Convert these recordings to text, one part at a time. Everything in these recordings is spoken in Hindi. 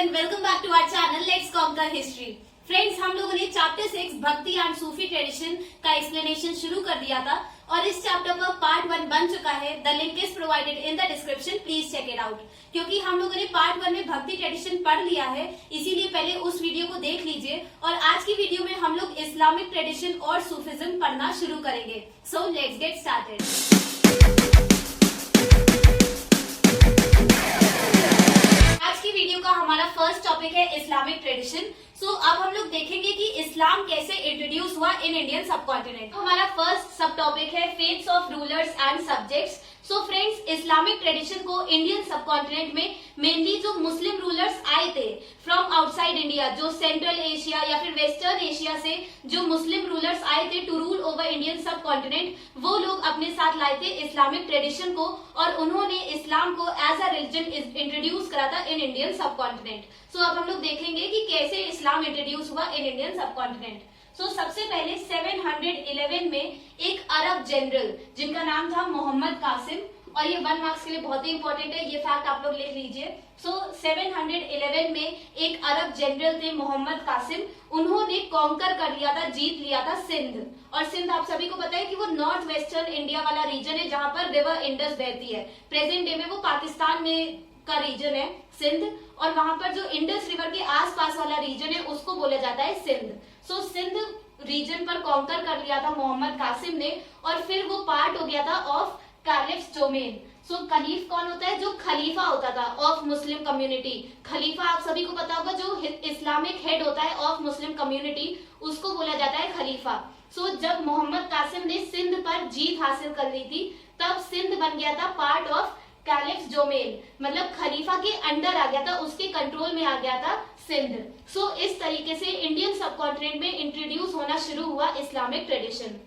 And welcome back to our channel let's conquer history. Friends, हम लोगों ने chapter 6 Bhakti and Sufi tradition का एक्सप्लेनेशन शुरू कर दिया था और इस चैप्टर का पार्ट 1 बन चुका है। The link is provided in the description, please check it out. क्योंकि हम लोगों ने पार्ट 1 में भक्ति ट्रेडिशन पढ़ लिया है, इसीलिए पहले उस वीडियो को देख लीजिए और आज की वीडियो में हम लोग इस्लामिक ट्रेडिशन और सूफिज्म पढ़ना शुरू करेंगे। So let's get started. Video का हमारा फर्स्ट टॉपिक है इस्लामिक ट्रेडिशन। सो अब हम लोग देखेंगे कि इस्लाम कैसे इंट्रोड्यूस हुआ इन इंडियन सब कॉन्टिनेंट। हमारा फर्स्ट सब टॉपिक है faiths of rulers and subjects. So friends, Islamic tradition को इंडियन सब कॉन्टिनेंट में मेनली जो मुस्लिम रूलर्स आए थे फ्रॉम आउटसाइड इंडिया, जो सेंट्रल एशिया या फिर वेस्टर्न एशिया से जो मुस्लिम रूलर्स आए थे टू रूल ओवर इंडियन सब कॉन्टिनेंट, वो लोग अपने साथ लाए थे इस्लामिक ट्रेडिशन को और उन्होंने इस्लाम को एज अ रिलीजन इंट्रोड्यूस करा था इन इंडियन सब कॉन्टिनेंट। सो अब हम लोग देखेंगे कि कैसे इस्लाम इंट्रोड्यूस हुआ इन इंडियन सब कॉन्टिनेंट। सो सबसे पहले 711 में एक अरब जनरल जिनका नाम था मोहम्मद कासिम, और ये 1 मार्क्स के लिए बहुत ही इंपॉर्टेंट है, ये फैक्ट आप लोग लिख लीजिए। सो 711 में एक अरब जनरल थे मोहम्मद कासिम, उन्होंने कॉन्कर कर लिया था, जीत लिया था सिंध। और सिंध आप सभी को पता है कि वो नॉर्थ वेस्टर्न इंडिया वाला रीजन है जहां पर रिवर इंडस बहती है। प्रेजेंट डे में वो पाकिस्तान में का रीजन है सिंध, और वहां पर जो इंडस रिवर के आसपास वाला रीजन है उसको बोला जाता है सिंध। सो सिंध रीजन पर कॉन्कर कर लिया था मोहम्मद कासिम ने, और फिर वो पार्ट हो गया था ऑफ कैलिफ्स डोमेन। सो खलीफ कौन होता है? जो खलीफा होता था ऑफ मुस्लिम कम्युनिटी। खलीफा आप सभी को पता होगा, जो इस्लामिक हेड होता है ऑफ मुस्लिम कम्युनिटी, उसको बोला जाता है खलीफा। सो जब मोहम्मद कासिम ने सिंध पर जीत हासिल कर ली थी, तब सिंध बन गया था पार्ट ऑफ कैलिफ्स डोमेन, मतलब खलीफा के अंडर आ गया था, उसके कंट्रोल में आ गया था सिंध। सो इस तरीके से इंडियन सब कॉन्टिनेंट में इंट्रोड्यूस होना शुरू हुआ Islamic tradition.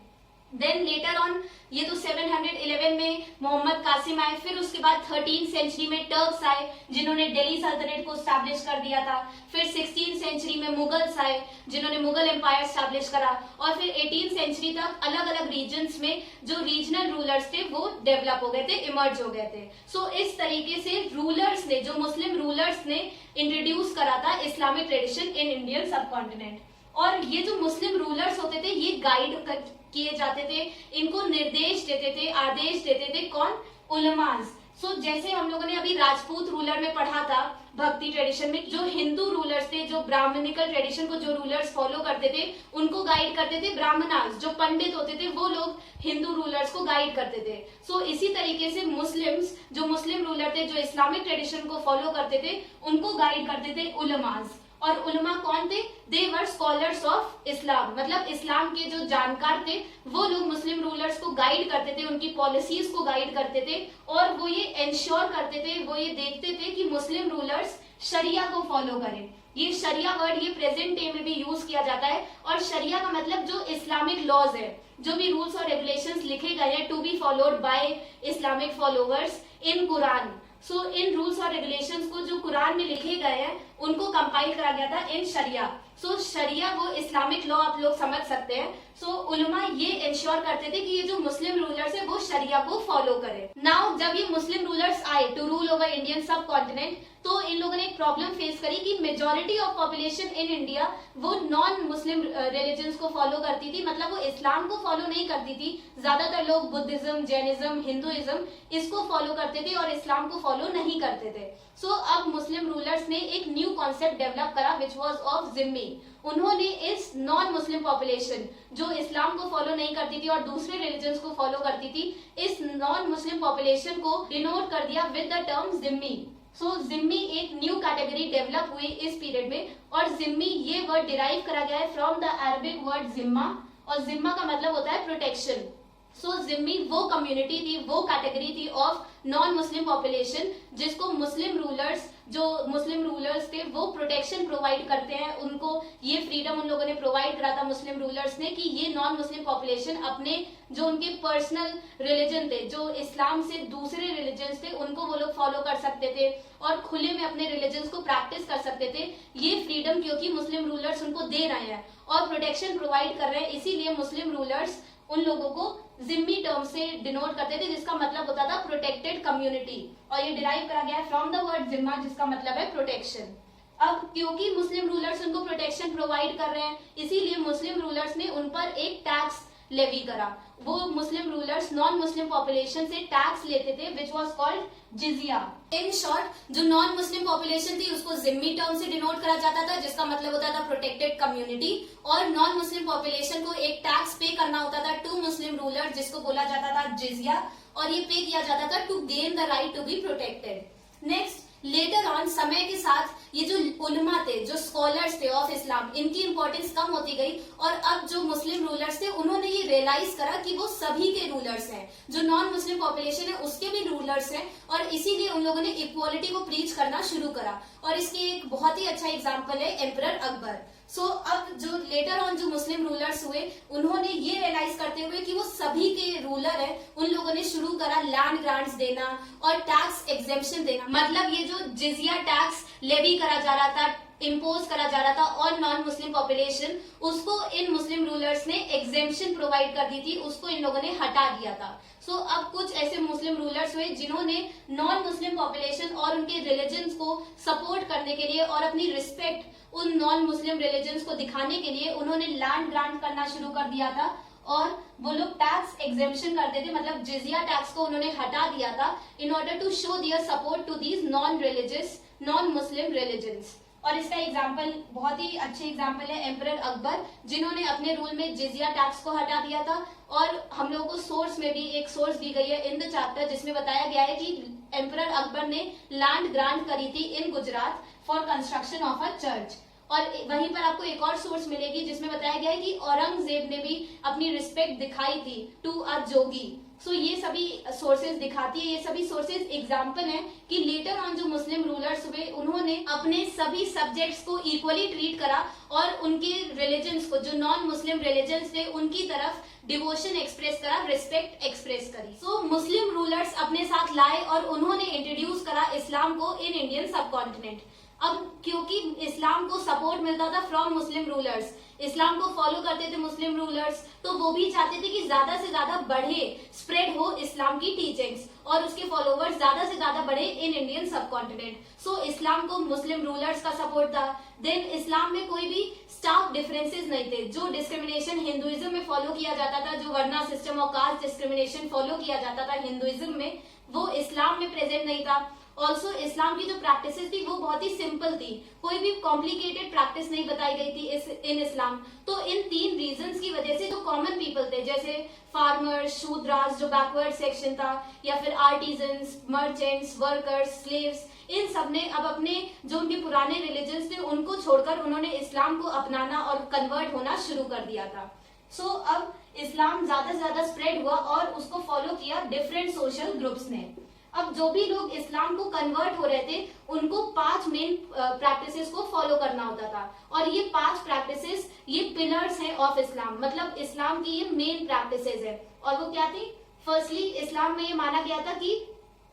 Then later on, ये तो 711 में मोहम्मद कासिम आए, फिर उसके बाद 13th सेंचुरी में टर्क्स आए जिन्होंने दिल्ली सल्तनत को स्टैब्लिश कर दिया था। फिर 16th सेंचुरी में मुगल्स आए जिन्होंने मुगल एम्पायर स्टैब्लिश करा, और फिर 18th सेंचुरी तक अलग अलग रीजन्स में जो रीजनल रूलर्स थे वो डेवलप हो गए थे, इमर्ज हो गए थे। सो इस तरीके से रूलर्स ने, जो मुस्लिम रूलर्स ने इंट्रोड्यूस करा था इस्लामिक ट्रेडिशन इन इंडियन सब कॉन्टिनेंट। और ये जो मुस्लिम रूलर्स होते थे ये गाइड किए जाते थे, इनको निर्देश देते थे, आदेश देते थे कौन? उलमाज। सो जैसे हम लोगों ने अभी राजपूत रूलर में पढ़ा था भक्ति ट्रेडिशन में, जो हिंदू रूलर्स थे, जो ब्राह्मणिकल ट्रेडिशन को जो रूलर्स फॉलो करते थे उनको गाइड करते थे ब्राह्मणास, जो पंडित होते थे वो लोग हिंदू रूलर्स को गाइड करते थे। सो इसी तरीके से मुस्लिम्स, जो मुस्लिम रूलर थे, जो इस्लामिक ट्रेडिशन को फॉलो करते थे, उनको गाइड करते थे उलमाज। और उलमा कौन थे? दे वर स्कॉलर्स ऑफ इस्लाम, मतलब इस्लाम के जो जानकार थे वो लोग मुस्लिम रूलर्स को गाइड करते थे, उनकी पॉलिसीज को गाइड करते थे, और वो ये इंश्योर करते थे, वो ये देखते थे कि मुस्लिम रूलर्स शरिया को फॉलो करें। ये शरिया वर्ड ये प्रेजेंट डे में भी यूज किया जाता है, और शरिया का मतलब जो इस्लामिक लॉज है, जो भी रूल्स और रेगुलेशंस लिखे गए हैं to be followed by Islamic followers in Quran. So in rules और रेगुलेशंस को जो कुरान में लिखे गए हैं उनको कंपाइल करा गया था इन शरिया। सो शरिया वो इस्लामिक लॉ आप लोग समझ सकते हैं। सो उलमा ये इंश्योर करते थे कि ये जो मुस्लिम रूलर्स है वो शरिया को फॉलो करे। नाउ जब ये मुस्लिम रूलर्स आए टू रूल ओवर इंडियन सब कॉन्टिनेंट, तो इन लोगों ने एक प्रॉब्लम फेस करी कि majority of population in India वो नॉन मुस्लिम रिलीजन्स को फॉलो करती थी, मतलब वो इस्लाम को फॉलो नहीं करती थी। ज्यादातर लोग बुद्धिज्म, जैनिज्म, हिंदुइज्म इसको फॉलो करते थे और इस्लाम को फॉलो नहीं करते थे। सो अब मुस्लिम रूलर्स ने एक न्यू कॉन्सेप्ट डेवलप करा विच वाज ऑफ जिम्मी। उन्होंने इस नॉन मुस्लिम पॉपुलेशन जो इस्लाम को फॉलो नहीं करती थी और दूसरे रिलीजन्स को फॉलो करती थी, इस नॉन मुस्लिम पॉपुलेशन को डिनोट कर दिया विद द टर्म जिम्मी। सो जिम्मी एक न्यू कैटेगरी डेवलप हुई इस पीरियड में, और जिम्मी ये वर्ड डिराइव करा गया है फ्रॉम द अरबिक वर्ड जिम्मा, और जिम्मा का मतलब होता है प्रोटेक्शन। सो जिम्मी वो कम्युनिटी थी, वो कैटेगरी थी ऑफ नॉन मुस्लिम पॉपुलेशन जिसको मुस्लिम रूलर्स, जो मुस्लिम रूलर्स थे वो प्रोटेक्शन प्रोवाइड करते हैं, उनको ये फ्रीडम उन लोगों ने प्रोवाइड करा था मुस्लिम रूलर्स ने कि ये नॉन मुस्लिम पॉपुलेशन अपने जो उनके पर्सनल रिलीजन थे, जो इस्लाम से दूसरे रिलीजन्स थे, उनको वो लोग फॉलो कर सकते थे और खुले में अपने रिलीजन्स को प्रैक्टिस कर सकते थे। ये फ्रीडम क्योंकि मुस्लिम रूलर्स उनको दे रहे हैं और प्रोटेक्शन प्रोवाइड कर रहे हैं, इसीलिए मुस्लिम रूलर्स उन लोगों को जिम्मी टर्म से डिनोट करते थे जिसका मतलब होता था प्रोटेक्टेड कम्युनिटी, और ये डिराइव करा गया है फ्रॉम द वर्ड जिम्मा जिसका मतलब है प्रोटेक्शन। अब क्योंकि मुस्लिम रूलर्स उनको प्रोटेक्शन प्रोवाइड कर रहे हैं, इसीलिए मुस्लिम रूलर्स ने उन पर एक टैक्स लेवी करा। वो Muslim rulers non Muslim population से टैक्स लेते थे, विच वॉज कॉल्ड जिजिया। इन शॉर्ट, जो नॉन मुस्लिम पॉपुलेशन थी उसको जिम्मी टर्म से डिनोट करा जाता था, जिसका मतलब होता था प्रोटेक्टेड कम्युनिटी, और नॉन मुस्लिम पॉपुलेशन को एक टैक्स पे करना होता था टू मुस्लिम रूलर, जिसको बोला जाता था जिजिया, और ये पे किया जाता था to gain the right to be protected. Next, later on समय के साथ ये जो उलमा थे, जो स्कॉलर्स थे ऑफ इस्लाम, इनकी इंपॉर्टेंस कम होती गई, और अब जो मुस्लिम रूलर्स थे उन्होंने ये रियलाइज करा कि वो सभी के रूलर्स हैं, जो नॉन मुस्लिम पॉपुलेशन है उसके भी रूलर्स हैं, और इसीलिए उन लोगों ने इक्वालिटी को प्रीच करना शुरू करा। और इसके एक बहुत ही अच्छा एग्जाम्पल है एम्परर अकबर। सो अब जो लेटर ऑन जो मुस्लिम रूलर्स हुए, उन्होंने ये रियलाइज करते हुए कि वो सभी के रूलर है, उन लोगों ने शुरू करा लैंड ग्रांट्स देना और टैक्स एग्जेम्पशन देना। मतलब ये जो जिजिया टैक्स लेवी करा जा रहा था, इम्पोज करा जा रहा था ऑन नॉन मुस्लिम पॉपुलेशन, उसको इन मुस्लिम रूलर्स ने एग्जेम्पशन प्रोवाइड कर दी थी, उसको इन लोगों ने हटा दिया था। सो अब कुछ ऐसे मुस्लिम रूलर्स हुए जिन्होंने नॉन मुस्लिम पॉपुलेशन और उनके रिलीजन्स को सपोर्ट करने के लिए और अपनी रिस्पेक्ट उन नॉन मुस्लिम रिलीजन्स को दिखाने के लिए उन्होंने लैंड ग्रांट करना शुरू कर दिया था, और वो लोग टैक्स एग्जेम्पशन करते थे, मतलब जिजिया टैक्स को उन्होंने हटा दिया था in order to show their support to these non religious non Muslim religions. और इसका एग्जाम्पल, बहुत ही अच्छे एग्जाम्पल है एम्परर अकबर, जिन्होंने अपने रूल में जिजिया टैक्स को हटा दिया था। और हम लोगों को सोर्स में भी एक सोर्स दी गई है इन द चैप्टर, जिसमें बताया गया है कि एम्परर अकबर ने लैंड ग्रांट करी थी in Gujarat for construction of a church. और वहीं पर आपको एक और सोर्स मिलेगी जिसमें बताया गया है कि औरंगजेब ने भी अपनी रिस्पेक्ट दिखाई थी टू अ जोगी। सो ये सभी सोर्सेज दिखाती है, ये सभी सोर्सेज एग्जाम्पल हैं कि लेटर ऑन जो मुस्लिम रूलर्स हुए उन्होंने अपने सभी सब्जेक्ट्स को इक्वली ट्रीट करा, और उनके रिलीजन्स को, जो नॉन मुस्लिम रिलीजन्स थे, उनकी तरफ डिवोशन एक्सप्रेस करा, रिस्पेक्ट एक्सप्रेस करी। सो मुस्लिम रूलर्स अपने साथ लाए और उन्होंने इंट्रोड्यूस करा इस्लाम को इन इंडियन सब कॉन्टिनेंट। अब क्योंकि इस्लाम को सपोर्ट मिलता था फ्रॉम मुस्लिम रूलर्स, इस्लाम को फॉलो करते थे मुस्लिम रूलर्स, तो वो भी चाहते थे कि ज्यादा से ज्यादा बढ़े, स्प्रेड हो इस्लाम की टीचिंग्स, और उसके फॉलोवर्स ज्यादा से ज्यादा बढ़े इन इंडियन सब कॉन्टिनेंट। सो इस्लाम को मुस्लिम रूलर्स का सपोर्ट था। देन इस्लाम में कोई भी स्टार्क डिफरेंसेस नहीं थे। जो डिस्क्रिमिनेशन हिंदुइज्म में फॉलो किया जाता था, जो वर्ना सिस्टम और कास्ट डिस्क्रिमिनेशन फॉलो किया जाता था हिंदुइज्म में, वो इस्लाम में प्रेजेंट नहीं था। ऑल्सो इस्लाम की जो प्रैक्टिसेस थी वो बहुत ही सिंपल थी, कोई भी कॉम्प्लिकेटेड प्रैक्टिस नहीं बताई गई थी इन इस्लाम। तो इन 3 रीजंस की वजह से जो कॉमन पीपल थे, जैसे फार्मर्स, शूद्रास जो बैकवर्ड सेक्शन था, या फिर आर्टिजन्स, मर्चेंट्स, वर्कर्स, स्लेव्स, इन सब ने अब अपने जो उनके पुराने रिलीजन्स थे उनको छोड़कर उन्होंने इस्लाम को अपनाना और कन्वर्ट होना शुरू कर दिया था। सो अब इस्लाम ज्यादा से ज्यादा स्प्रेड हुआ और उसको फॉलो किया डिफरेंट सोशल ग्रुप्स ने। अब जो भी लोग इस्लाम को कन्वर्ट हो रहे थे उनको 5 मेन प्रैक्टिसेस को फॉलो करना होता था, और ये 5 प्रैक्टिसेस ये पिलर्स हैं ऑफ इस्लाम, मतलब इस्लाम की ये मेन प्रैक्टिसेस है। और वो क्या थी? फर्स्टली, इस्लाम में ये माना गया था कि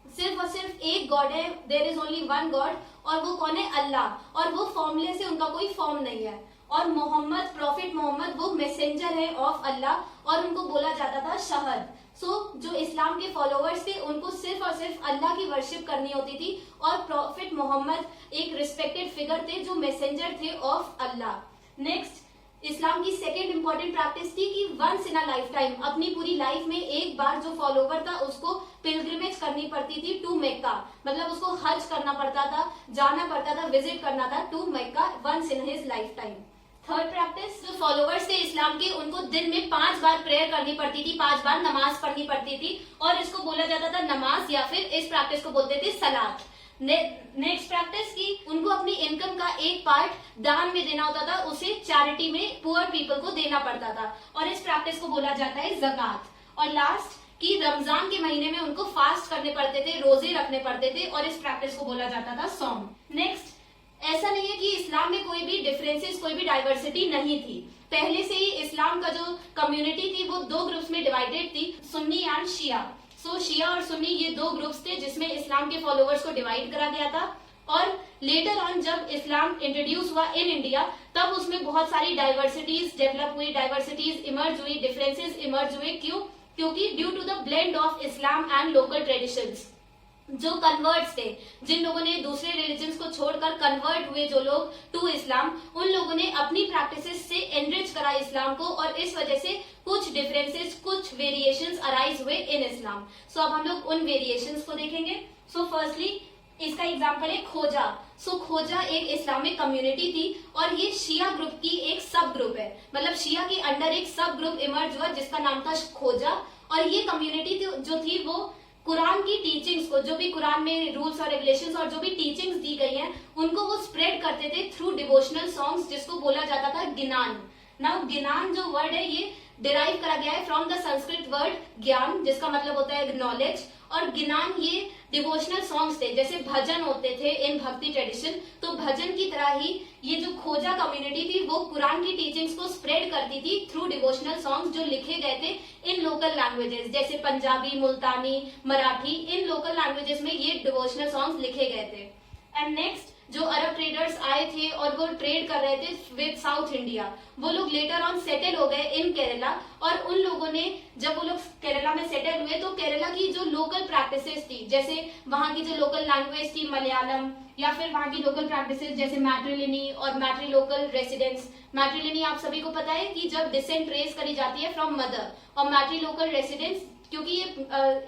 सिर्फ और सिर्फ एक गॉड है, there is only one God, और वो कौन है? अल्लाह, और वो फॉर्मलेस है, उनका कोई फॉर्म नहीं है। और मोहम्मद, प्रॉफिट मोहम्मद, वो मैसेंजर है ऑफ अल्लाह, और उनको बोला जाता था शहद। जो इस्लाम के फॉलोअर्स थे उनको सिर्फ और सिर्फ अल्लाह की वर्शिप करनी होती थी, और प्रॉफिट मोहम्मद एक रिस्पेक्टेड फिगर थे जो मैसेंजर थे ऑफ अल्लाह। नेक्स्ट, इस्लाम की सेकेंड इंपॉर्टेंट प्रैक्टिस थी कि once in a lifetime, अपनी पूरी लाइफ में एक बार जो फॉलोवर था उसको पिलग्रिमेज करनी पड़ती थी टू मक्का, मतलब उसको हज करना पड़ता था, जाना पड़ता था, विजिट करना था to Mecca once in his lifetime. Third practice, जो फॉलोवर्स थे इस्लाम के उनको दिन में 5 बार प्रेयर करनी पड़ती थी, 5 बार नमाज पढ़नी पड़ती थी, और इसको बोला जाता था नमाज, या फिर इस प्रैक्टिस को बोलते थे सलात। नेक्स्ट प्रैक्टिस की उनको अपनी इनकम का एक पार्ट दान में देना होता था, उसे चैरिटी में पुअर पीपल को देना पड़ता था, और इस प्रैक्टिस को बोला जाता है ज़कात। और लास्ट कि रमजान के महीने में उनको फास्ट करने पड़ते थे, रोजे रखने पड़ते थे, और इस प्रैक्टिस को बोला जाता था सौम। नेक्स्ट, ऐसा नहीं है कि इस्लाम में कोई भी डिफरेंसेस, कोई भी डाइवर्सिटी नहीं थी। पहले से ही इस्लाम का जो कम्युनिटी थी वो 2 ग्रुप्स में डिवाइडेड थी, सुन्नी एंड शिया। शिया और सुन्नी ये 2 ग्रुप्स थे जिसमें इस्लाम के फॉलोवर्स को डिवाइड करा गया था। और लेटर ऑन जब इस्लाम इंट्रोड्यूस हुआ इन इंडिया, तब उसमें बहुत सारी डाइवर्सिटीज डेवलप हुई, डाइवर्सिटीज इमर्ज हुई, डिफरेंसेस इमर्ज हुए। क्यों? क्योंकि due to the blend of Islam and local traditions. जो कन्वर्ट्स थे, जिन लोगों ने दूसरे रिलीजन्स को छोड़कर कन्वर्ट हुए जो लोग टू इस्लाम, उन लोगों ने अपनी प्रैक्टिसेस से एनरिच करा इस्लाम को, और इस वजह से कुछ डिफरेंसेस, कुछ वेरिएशंस अराइज हुए इन इस्लाम। सो अब हम लोग उन वेरिएशंस को देखेंगे। सो फर्स्टली इसका एग्जाम्पल है खोजा। सो खोजा एक इस्लामिक कम्युनिटी थी, और ये शिया ग्रुप की एक सब ग्रुप है, मतलब शिया के अंडर एक सब ग्रुप इमर्ज हुआ जिसका नाम था खोजा। और ये कम्युनिटी जो थी वो कुरान की टीचिंग्स को, जो भी कुरान में रूल्स और रेगुलेशंस और जो भी टीचिंग्स दी गई हैं, उनको वो स्प्रेड करते थे थ्रू डिवोशनल सॉन्ग्स, जिसको बोला जाता था गिनान। नाउ गिनान जो वर्ड है ये डिराइव करा गया है फ्रॉम द संस्कृत वर्ड ज्ञान, जिसका मतलब होता है नॉलेज। और गिनान ये डिवोशनल सॉन्ग्स थे, जैसे भजन होते थे इन भक्ति ट्रेडिशन, तो भजन की तरह ही ये जो खोजा कम्युनिटी थी वो कुरान की टीचिंग्स को स्प्रेड करती थी थ्रू डिवोशनल सॉन्ग्स जो लिखे गए थे इन लोकल लैंग्वेजेस, जैसे पंजाबी, मुल्तानी, मराठी, इन लोकल लैंग्वेजेस में ये डिवोशनल सॉन्ग्स लिखे गए थे। एंड नेक्स्ट, जो अरब ट्रेडर्स आए थे और वो ट्रेड कर रहे थे विद साउथ इंडिया, वो लोग लेटर ऑन सेटल हो गए इन केरला, और उन लोगों ने जब वो लोग केरला में सेटल हुए तो केरला की जो लोकल प्रैक्टिसेस थी, जैसे वहां की जो लोकल लैंग्वेज थी मलयालम, या फिर वहां की लोकल प्रैक्टिसेस जैसे मैट्रिलिनी और मैट्री लोकल रेसिडेंस। मैट्रिलिनी आप सभी को पता है कि जब डिसेंट ट्रेस करी जाती है फ्रॉम मदर, और मैट्री लोकल रेसिडेंस क्योंकि ये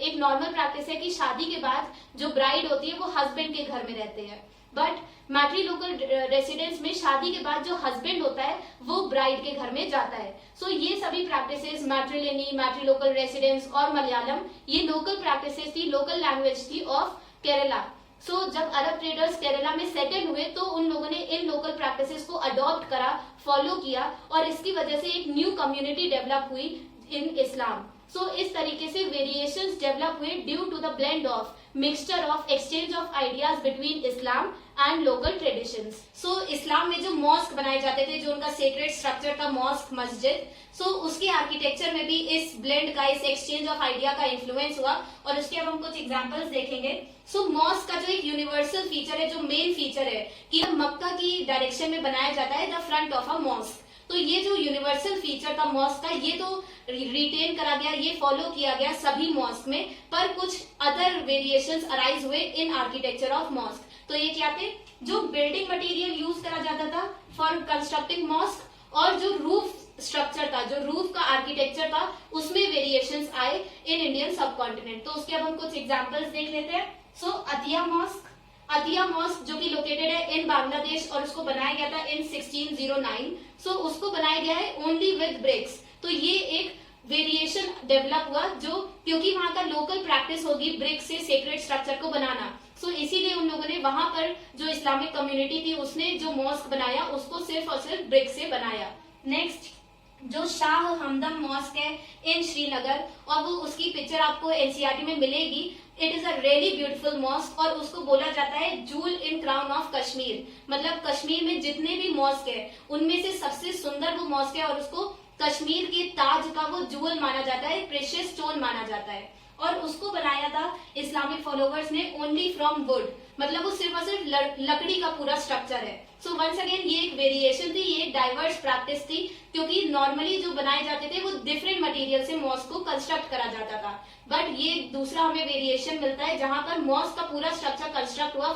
एक नॉर्मल प्रैक्टिस है कि शादी के बाद जो ब्राइड होती है वो हस्बैंड के घर में रहते हैं, बट मैट्री लोकल रेसिडेंस में शादी के बाद जो हस्बैंड होता है वो ब्राइड के घर में जाता है। सो ये सभी प्रैक्टिसेस, मैट्रिलिनी, मैट्री लोकल रेसिडेंस और मलयालम, ये लोकल प्रैक्टिसेस थी, लोकल लैंग्वेज थी ऑफ केरला। सो जब अरब ट्रेडर्स केरला में सेटल हुए तो उन लोगों ने इन लोकल प्रैक्टिसेस को अडॉप्ट करा, फॉलो किया, और इसकी वजह से एक न्यू कम्युनिटी डेवलप हुई इन इस्लाम। सो इस तरीके से वेरिएशंस डेवलप हुए due to the blend of mixture of exchange of ideas between Islam and local traditions. So Islam में जो मॉस्क बनाए जाते थे, जो उनका सेक्रेट स्ट्रक्चर था मॉस्क, मस्जिद, सो उसके आर्किटेक्चर में भी इस ब्लेंड का, इस एक्सचेंज ऑफ आइडिया का इन्फ्लुएंस हुआ, और उसके अब हम कुछ एग्जांपल्स देखेंगे। सो मॉस्क का जो एक यूनिवर्सल फीचर है, जो मेन फीचर है कि मक्का की डायरेक्शन में बनाया जाता है the front of a mosque, तो ये जो यूनिवर्सल फीचर था मॉस्क का, ये तो रिटेन करा गया, ये फॉलो किया गया सभी मॉस्क में, पर कुछ अदर वेरिएशंस अराइज हुए इन आर्किटेक्चर ऑफ मॉस्क। तो ये क्या थे, जो बिल्डिंग मटेरियल यूज करा जाता था फॉर कंस्ट्रक्टिंग मॉस्क, और जो रूफ स्ट्रक्चर था, जो रूफ का आर्किटेक्चर था, उसमें वेरिएशंस आए इन इंडियन सबकॉन्टिनेंट। तो उसके अब हम कुछ एग्जांपल्स देख लेते हैं। सो अतिया मॉस्क, अतिया मॉस्क जो कि लोकेटेड है इन बांग्लादेश, और उसको बनाया गया था इन 1609। सो उसको बनाया गया है ओनली विद ब्रिक्स। तो ये एक वेरिएशन डेवलप हुआ, जो क्योंकि वहां का लोकल प्रैक्टिस होगी ब्रिक से सेक्रेट स्ट्रक्चर को बनाना, सो इसीलिए उन लोगों ने वहां पर जो इस्लामिक कम्युनिटी थी उसने जो मॉस्क बनाया उसको सिर्फ और सिर्फ ब्रिक से बनाया। नेक्स्ट, जो शाह हमदम मॉस्क है इन श्रीनगर, और वो उसकी पिक्चर आपको एनसीईआरटी में मिलेगी। It is a really beautiful mosque, और उसको बोला जाता है jewel in crown of Kashmir, मतलब कश्मीर में जितने भी मॉस्क है उनमें से सबसे सुंदर वो मॉस्क है, और उसको कश्मीर के ताज का वो जूल माना जाता है, प्रेशियस स्टोन माना जाता है, और उसको बनाया था इस्लामिक फॉलोवर्स ने ओनली फ्रॉम वुड, मतलब वो सिर्फ और सिर्फ लकड़ी का पूरा स्ट्रक्चर है। सो वंस अगेन ये एक वेरिएशन थी, ये एक डाइवर्स प्रैक्टिस थी, क्योंकि नॉर्मली जो बनाए जाते थे वो डिफरेंट मटेरियल से मॉस्क को कंस्ट्रक्ट करा जाता था, बट ये दूसरा हमें वेरिएशन मिलता है जहां पर मॉस्क का पूरा स्ट्रक्चर कंस्ट्रक्ट हुआ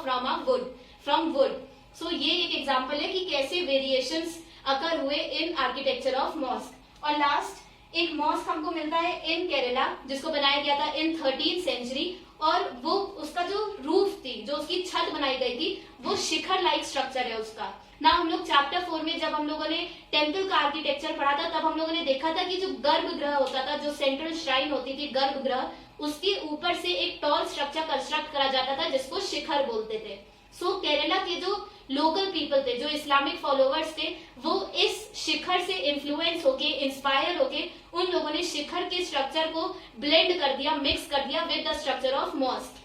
फ्रॉम वुड। सो ये एक एग्जाम्पल है कि कैसे वेरिएशंस अकर हुए इन आर्किटेक्चर ऑफ मॉस्क। और लास्ट एक मॉस्क हमको मिलता है इन केरला, जिसको बनाया गया था इन 13th सेंचुरी, और वो उसका जो रूफ थी, जो उसकी छत बनाई गई थी, वो शिखर लाइक स्ट्रक्चर है उसका ना। हम लोग चैप्टर 4 में जब हम लोगों ने टेम्पल का आर्किटेक्चर पढ़ा था, तब हम लोगों ने देखा था कि जो गर्भगृह होता था, जो सेंट्रल श्राइन होती थी गर्भगृह, उसके ऊपर से एक टॉल स्ट्रक्चर कंस्ट्रक्ट करा जाता था जिसको शिखर बोलते थे। सो केरला के जो लोकल पीपल थे, जो इस्लामिक फॉलोवर्स थे, वो इस शिखर से इन्फ्लुएंस होके, इंस्पायर होके, उन लोगों ने शिखर के स्ट्रक्चर को ब्लेंड कर दिया, मिक्स कर दिया with the structure of mosque.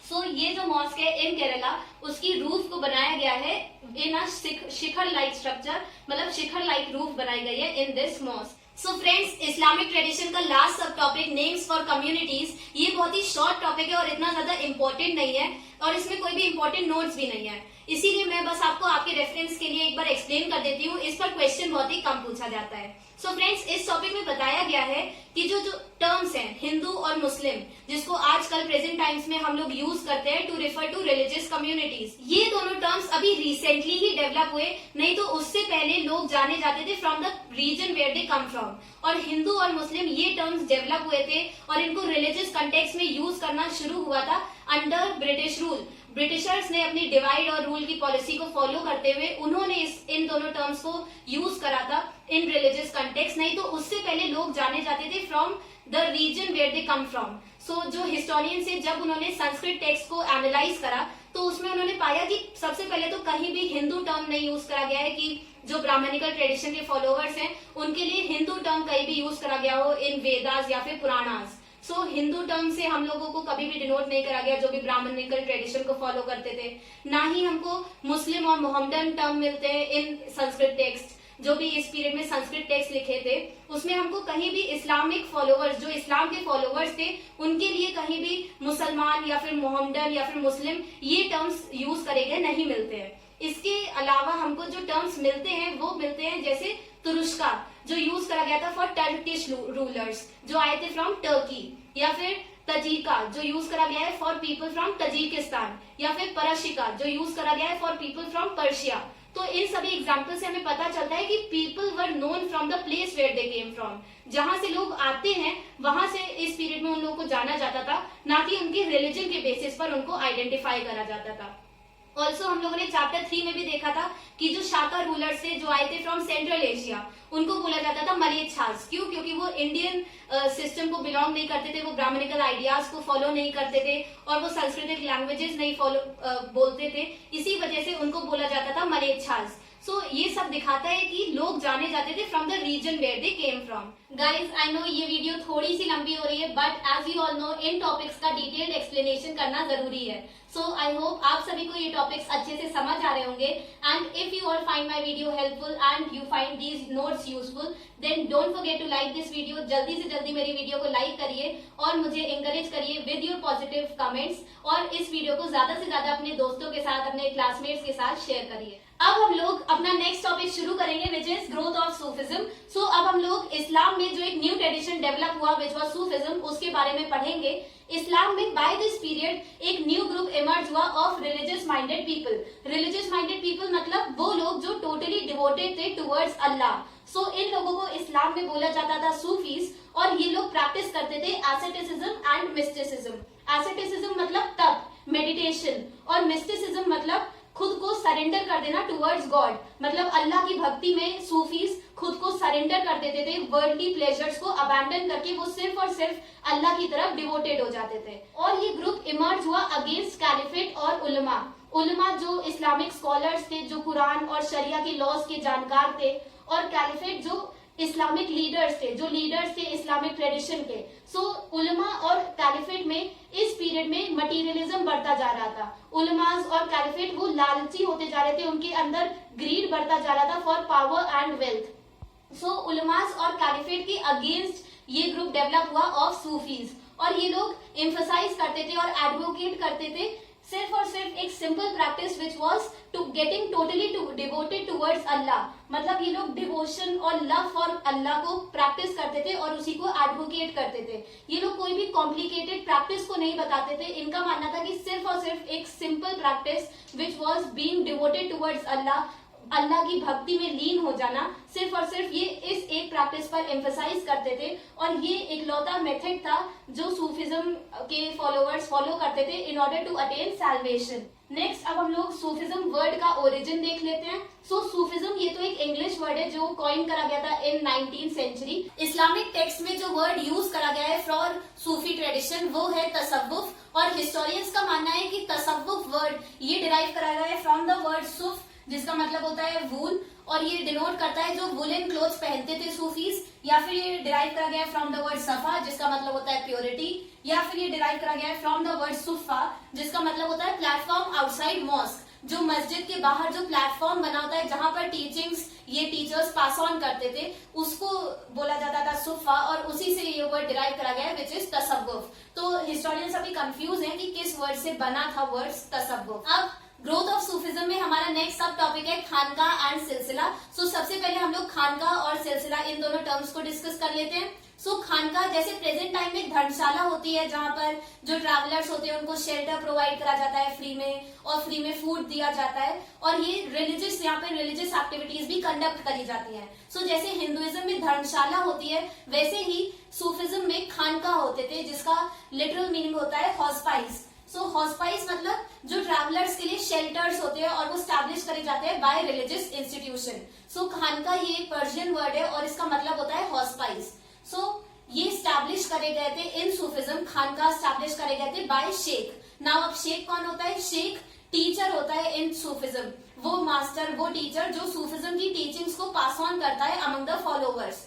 So ये जो मॉस्क है इन केरला, उसकी रूफ को बनाया गया है इन अ शिखर लाइक स्ट्रक्चर, मतलब शिखर लाइक रूफ बनाई गई है in this mosque. So friends, Islamic tradition का last subtopic names for communities, ये बहुत ही शॉर्ट टॉपिक है और इतना ज्यादा इम्पोर्टेंट नहीं है, और इसमें कोई भी इम्पोर्टेंट नोट्स भी नहीं है। इसीलिए मैं बस आपको आपके रेफरेंस के लिए एक बार एक्सप्लेन कर देती हूँ। इस पर क्वेश्चन बहुत ही कम पूछा जाता है। सो फ्रेंड्स, इस टॉपिक में बताया गया है कि जो टर्म्स हैं हिंदू और मुस्लिम, जिसको आजकल प्रेजेंट टाइम्स में हम लोग यूज करते हैं to refer to religious communities, ये दोनों टर्म्स अभी रिसेंटली ही डेवलप हुए, नहीं तो उससे पहले लोग जाने जाते थे from the region where they come from. और हिंदू और मुस्लिम ये टर्म्स डेवलप हुए थे और इनको रिलीजियस कंटेक्स्ट में यूज करना शुरू हुआ था अंडर ब्रिटिश रूल। ब्रिटिशर्स ने अपनी डिवाइड और रूल की पॉलिसी को फॉलो करते हुए उन्होंने इन दोनों टर्म्स को यूज करा था इन रिलीजियस कंटेक्स्ट, नहीं तो उससे पहले लोग जाने जाते थे from the region where they come from. So जो हिस्टोरियन से जब उन्होंने संस्कृत टेक्स्ट को एनालाइज करा तो उसमें उन्होंने पाया कि सबसे पहले तो कहीं भी हिंदू टर्म नहीं यूज करा गया है कि जो ब्राह्मणिकल ट्रेडिशन के फॉलोवर्स हैं उनके लिए हिंदू टर्म कहीं भी यूज करा गया हो इन वेदास या फिर पुराणास। सो हिंदू टर्म से हम लोगों को कभी भी डिनोट नहीं करा गया जो भी ब्राह्मणिकल ट्रेडिशन को फॉलो करते थे। ना ही हमको मुस्लिम और मोहम्मदन टर्म मिलते हैं इन संस्कृत टेक्स्ट। जो भी इस पीरियड में संस्कृत टेक्स्ट लिखे थे उसमें हमको कहीं भी इस्लामिक फॉलोवर्स, जो इस्लाम के फॉलोवर्स थे, उनके लिए कहीं भी मुसलमान या फिर मोहम्मदन या फिर मुस्लिम ये टर्म्स यूज करे गए नहीं मिलते हैं। इसके अलावा हमको जो टर्म्स मिलते हैं वो मिलते हैं जैसे तुरुष्का, जो यूज करा गया था फॉर टर्किश रूलर्स जो आए थे फ्रॉम टर्की, या फिर तजीका जो यूज करा गया है फॉर पीपल फ्रॉम तजिकिस्तान, या फिर परशिका जो यूज करा गया है फॉर पीपल फ्रॉम पर्शिया। तो इन सभी एग्जाम्पल से हमें पता चलता है कि people were known from the place where they came from. जहां से लोग आते हैं वहां से इस पीरियड में उन लोगों को जाना जाता था, ना कि उनके रिलीजन के बेसिस पर उनको आइडेंटिफाई करा जाता था। ऑल्सो हम लोगों ने चैप्टर 3 में भी देखा था कि जो शाका रूलर्स थे जो आए थे फ्रॉम सेंट्रल एशिया उनको बोला जाता था मलेच्छास। क्यों? क्योंकि वो इंडियन सिस्टम को बिलोंग नहीं करते थे, वो ब्राह्मणिकल आइडियाज को फॉलो नहीं करते थे और वो संस्कृतिक लैंग्वेजेस नहीं फॉलो बोलते थे, इसी वजह से उनको बोला जाता था मलेच्छास। सो ये सब दिखाता है कि लोग जाने जाते थे from the region where they came from. Guys, I know ये वीडियो थोड़ी सी लंबी हो रही है, but as you all know इन टॉपिक्स का डिटेल्ड एक्सप्लेनेशन करना जरूरी है। सो आई होप आप सभी को ये टॉपिक्स अच्छे से समझ आ रहे होंगे। And if you all find my video helpful and you find these notes useful, then don't forget to like this video. जल्दी से जल्दी मेरी वीडियो को लाइक करिए और मुझे एंकरेज करिए विद योर पॉजिटिव कमेंट्स, और इस वीडियो को ज्यादा से ज्यादा अपने दोस्तों के साथ, अपने क्लासमेट्स के साथ शेयर करिए। अब हम लोग अपना नेक्स्ट टॉपिक शुरू करेंगे which is growth of Sufism. So अब हम लोग इस्लाम में जो एक न्यू ट्रेडिशन डेवलप हुआ विच वाज सूफिज्म, उसके बारे में पढ़ेंगे। इस्लाम में बाय दिस पीरियड एक न्यू ग्रुप इमर्ज हुआ of religious minded people. Religious minded people मतलब वो लोग जो टोटली डिवोटेड थे टुवर्ड्स अल्लाह। सो इन लोगों को इस्लाम में बोला जाता था सूफीज, और ये लोग प्रैक्टिस करते थे एसेटिसिज्म एंड मिस्टिसिज्म। एसेटिसिज्म मतलब तप, मेडिटेशन, और मिस्टिसिज्म मतलब खुद को सरेंडर कर देना टुवर्ड्स गॉड, मतलब अल्लाह की भक्ति में सूफीज खुद को सरेंडर कर देते थे, वर्ल्डली प्लेजर्स को अबैंडन करके वो सिर्फ और सिर्फ अल्लाह की तरफ डिवोटेड हो जाते थे। और ये ग्रुप इमर्ज हुआ अगेंस्ट कैलिफेट और उलमा। उलमा जो इस्लामिक स्कॉलर्स थे, जो कुरान और शरिया के लॉज के जानकार थे, और कैलिफेट जो इस्लामिक लीडर्स थे, जो लीडर्स थे इस्लामिक ट्रेडिशन के। सो उलमा और कैलिफेट में इस पीरियड में मटीरियलिज्म बढ़ता जा रहा था। उलमास और कैलिफेट वो लालची होते जा रहे थे, उनके अंदर ग्रीड बढ़ता जा रहा था फॉर पावर एंड वेल्थ। सो उलमास और कैलिफेट के अगेंस्ट ये ग्रुप डेवलप हुआ ऑफ सूफीज, और ये लोग एम्फसाइज करते थे और एडवोकेट करते थे सिर्फ और सिर्फ एक simple practice which was to getting totally devoted towards Allah. मतलब ये लोग डिवोशन और लव फॉर अल्लाह को प्रैक्टिस करते थे और उसी को एडवोकेट करते थे। ये लोग कोई भी कॉम्प्लिकेटेड प्रैक्टिस को नहीं बताते थे। इनका मानना था कि सिर्फ और सिर्फ एक simple practice which was being devoted towards Allah, Allah की भक्ति में लीन हो जाना, सिर्फ और सिर्फ ये इस एक प्रैक्टिस पर एम्फसाइज करते थे। और ये इकलौता मेथड था जो सूफिज्म के फॉलोवर्स फॉलो करते थे in order to attain salvation. Next अब हम लोग सूफिज्म वर्ड का ओरिजिन देख लेते हैं। सो सूफिज्म ये तो एक इंग्लिश वर्ड है जो कॉइन करा गया था इन 19th सेंचुरी। इस्लामिक टेक्स्ट में जो वर्ड यूज करा गया है फॉर सूफी ट्रेडिशन वो है तसव्वुफ, और हिस्टोरियंस का मानना है कि तसव्वुफ वर्ड ये डिराइव करा गया है फ्रॉम द वर्ड सुफ, जिसका मतलब होता है वूल, और ये डिनोट करता है जो वुलन क्लोथ्स पहनते थे सूफीज। या फिर ये डिराइव करा गया है फ्रॉम द वर्ड सफा, जिसका मतलब होता है प्योरिटी। या फिर ये डिराइव करा गया है फ्रॉम द वर्ड सुफा, जिसका मतलब होता है प्लेटफॉर्म आउटसाइड मॉस्क। जो मस्जिद के बाहर जो प्लेटफॉर्म बना होता है जहां पर टीचिंग्स ये टीचर्स पास ऑन करते थे, उसको बोला जाता था सुफा, और उसी से ये वर्ड डिराइव करा गया है विच इज तसव्वुफ। तो हिस्टोरियंस अभी कंफ्यूज हैं कि किस वर्ड से बना था वर्ड तसव्वुफ। अब ग्रोथ ऑफ सूफिज्म में हमारा नेक्स्ट सब टॉपिक है खानका एंड सिलसिला। सबसे पहले हम लोग खानका और सिलसिला इन दोनों टर्म्स को डिस्कस कर लेते हैं। खानका जैसे प्रेजेंट टाइम में धर्मशाला होती है जहां पर जो ट्रैवलर्स होते हैं उनको शेल्टर प्रोवाइड करा जाता है फ्री में, और फ्री में फूड दिया जाता है, और ये रिलीजियस, यहाँ पे रिलीजियस एक्टिविटीज भी कंडक्ट करी जाती हैं। जैसे हिंदुइज्म में धर्मशाला होती है वैसे ही सूफिज्म में खानका होते थे, जिसका लिटरल मीनिंग होता है हॉस्पाइस। हॉस्पाइस मतलब जो ट्रैवलर्स के लिए शेल्टर्स होते हैं और वो स्टैब्लिश करे जाते हैं बाय रिलीजियस इंस्टीट्यूशन। खानका ये पर्शियन वर्ड है और इसका मतलब होता है हॉस्पाइस। ये स्टैब्लिश करे गए थे इन सूफिज्म, खानका स्टैब्लिश करे गए थे बाय शेख। नाउ अब शेख कौन होता है? शेख टीचर होता है इन सूफिज्म, वो मास्टर, वो टीचर जो सूफिज्म की टीचिंग्स को पास ऑन करता है अमंग द फॉलोवर्स।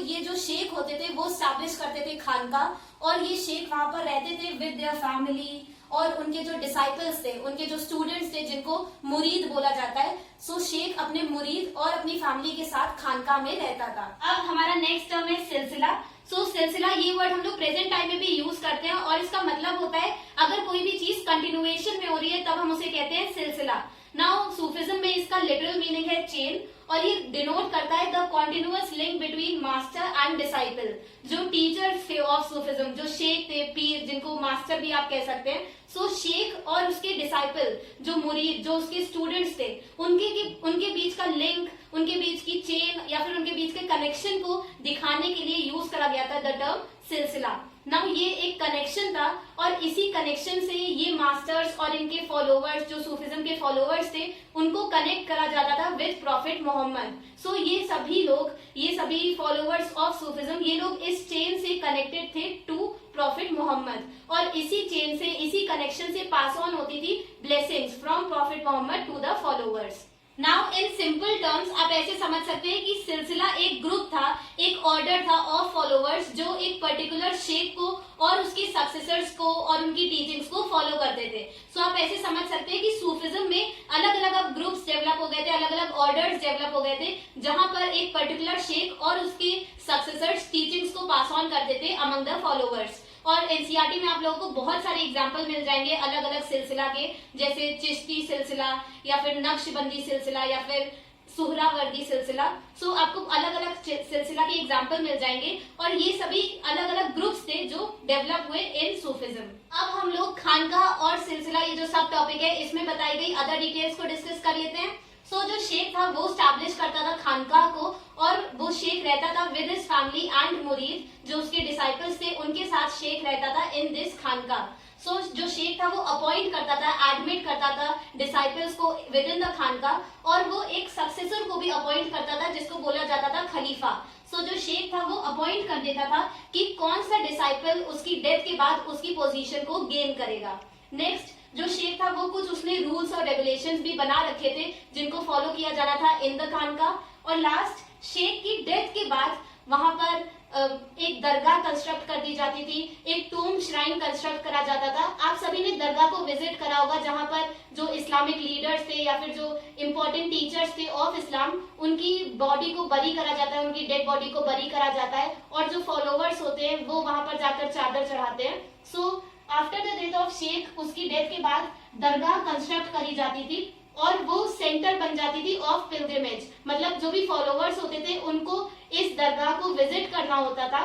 ये जो शेख होते थे वो स्टैब्लिश करते थे खानका, और ये शेख वहां पर रहते थे विद देयर फैमिली, और उनके जो डिसाइपल्स थे, उनके जो स्टूडेंट्स थे जिनको मुरीद बोला जाता है, शेख अपने मुरीद और अपनी फैमिली के साथ खानका में रहता था। अब हमारा नेक्स्ट टर्म है सिलसिला। सिलसिला ये वर्ड हम लोग प्रेजेंट टाइम में भी यूज करते हैं, और इसका मतलब होता है अगर कोई भी चीज कंटिन्यूएशन में हो रही है तब हम उसे कहते हैं सिलसिला। नाउ सूफिज्म में इसका लिटरल मीनिंग है चेन, और ये डिनोट करता है the continuous link between master and disciple. जो टीचर्स थे ऑफ सूफिज्म, जो शेख थे, पीर, जिनको मास्टर भी आप कह सकते हैं, शेख और उसके डिसाइपल, जो मुरीद, जो उसके स्टूडेंट्स थे, उनके बीच का लिंक, उनके बीच की चेन या फिर उनके बीच के कनेक्शन को दिखाने के लिए यूज करा गया था द टर्म सिलसिला। नाउ ये एक कनेक्शन था, और इसी कनेक्शन से ये मास्टर्स और इनके फॉलोवर्स, जो सूफिज्म के फॉलोवर्स थे, उनको कनेक्ट करा जाता था विद प्रॉफिट मोहम्मद। ये सभी लोग, ये सभी फॉलोवर्स ऑफ सूफिज्म, ये लोग इस चेन से कनेक्टेड थे टू प्रॉफिट मोहम्मद, और इसी चेन से, इसी कनेक्शन से पास ऑन होती थी blessings from prophet Muhammad to the followers. Now in simple terms आप ऐसे समझ सकते हैं कि सिलसिला एक ग्रुप था, एक ऑर्डर था ऑफ फॉलोवर्स जो एक पर्टिकुलर शेख को और उसके सक्सेसर्स को और उनकी टीचिंग्स को फॉलो करते थे। आप ऐसे समझ सकते हैं कि सूफिज्म में अलग अलग अब ग्रुप्स डेवलप हो गए थे, अलग अलग ऑर्डर्स डेवलप हो गए थे, जहां पर एक पर्टिकुलर शेख और उसके सक्सेसर्स टीचिंग्स को पास ऑन करते थे अमंग द फॉलोवर्स। और एनसीईआरटी में आप लोगों को बहुत सारे एग्जाम्पल मिल जाएंगे अलग अलग सिलसिला के, जैसे चिश्ती सिलसिला या फिर नक्शबंदी सिलसिला या फिर सुहरावर्दी सिलसिला। आपको अलग अलग सिलसिला के एग्जाम्पल मिल जाएंगे, और ये सभी अलग अलग ग्रुप्स थे जो डेवलप हुए इन सूफिज्म। अब हम लोग खानका और सिलसिला, ये जो सब टॉपिक है, इसमें बताई गई अदर डिटेल्स को डिस्कस कर लेते हैं। जो शेख था वो स्टैब्लिश करता था खानका को, और वो शेख रहता था विद हिज फैमिली एंड मुरीद, जो उसके डिसाइपल्स थे उनके साथ शेख रहता था इन दिस खानका। जो शेख था वो अपॉइंट करता था, एडमिट करता था डिसाइपल्स को विद इन द खानका, और वो एक सक्सेसर को भी अपॉइंट करता था जिसको बोला जाता था खलीफा। जो शेख था वो अपॉइंट कर देता था कि कौन सा डिसाइपल उसकी डेथ के बाद उसकी पोजीशन को गेन करेगा। नेक्स्ट जो शेख था वो कुछ उसने रूल्स और रेगुलेशंस भी बना रखे थे जिनको फॉलो किया जाना था इन द खानका। और लास्ट शेख की डेथ के बाद वहां पर एक दरगाह कंस्ट्रक्ट कर दी जाती थी, एक टूम श्राइन कंस्ट्रक्ट करा जाता था। आप सभी ने दरगाह को विजिट करा होगा, जहां पर जो इस्लामिक लीडर्स थे या फिर जो इम्पोर्टेंट टीचर्स थे ऑफ इस्लाम, उनकी बॉडी को बरी करा जाता है, उनकी डेड बॉडी को बरी करा जाता है, और जो फॉलोवर्स होते हैं वो वहां पर जाकर चादर चढ़ाते हैं। After the death of sheikh, उसकी डेथ के बाद दरगाह कंस्ट्रक्ट करी जाती थी, और वो सेंटर बन जाती थी ऑफ पिलग्रिमेज। मतलब जो भी फॉलोवर्स होते थे उनको इस दरगाह को विजिट करना होता था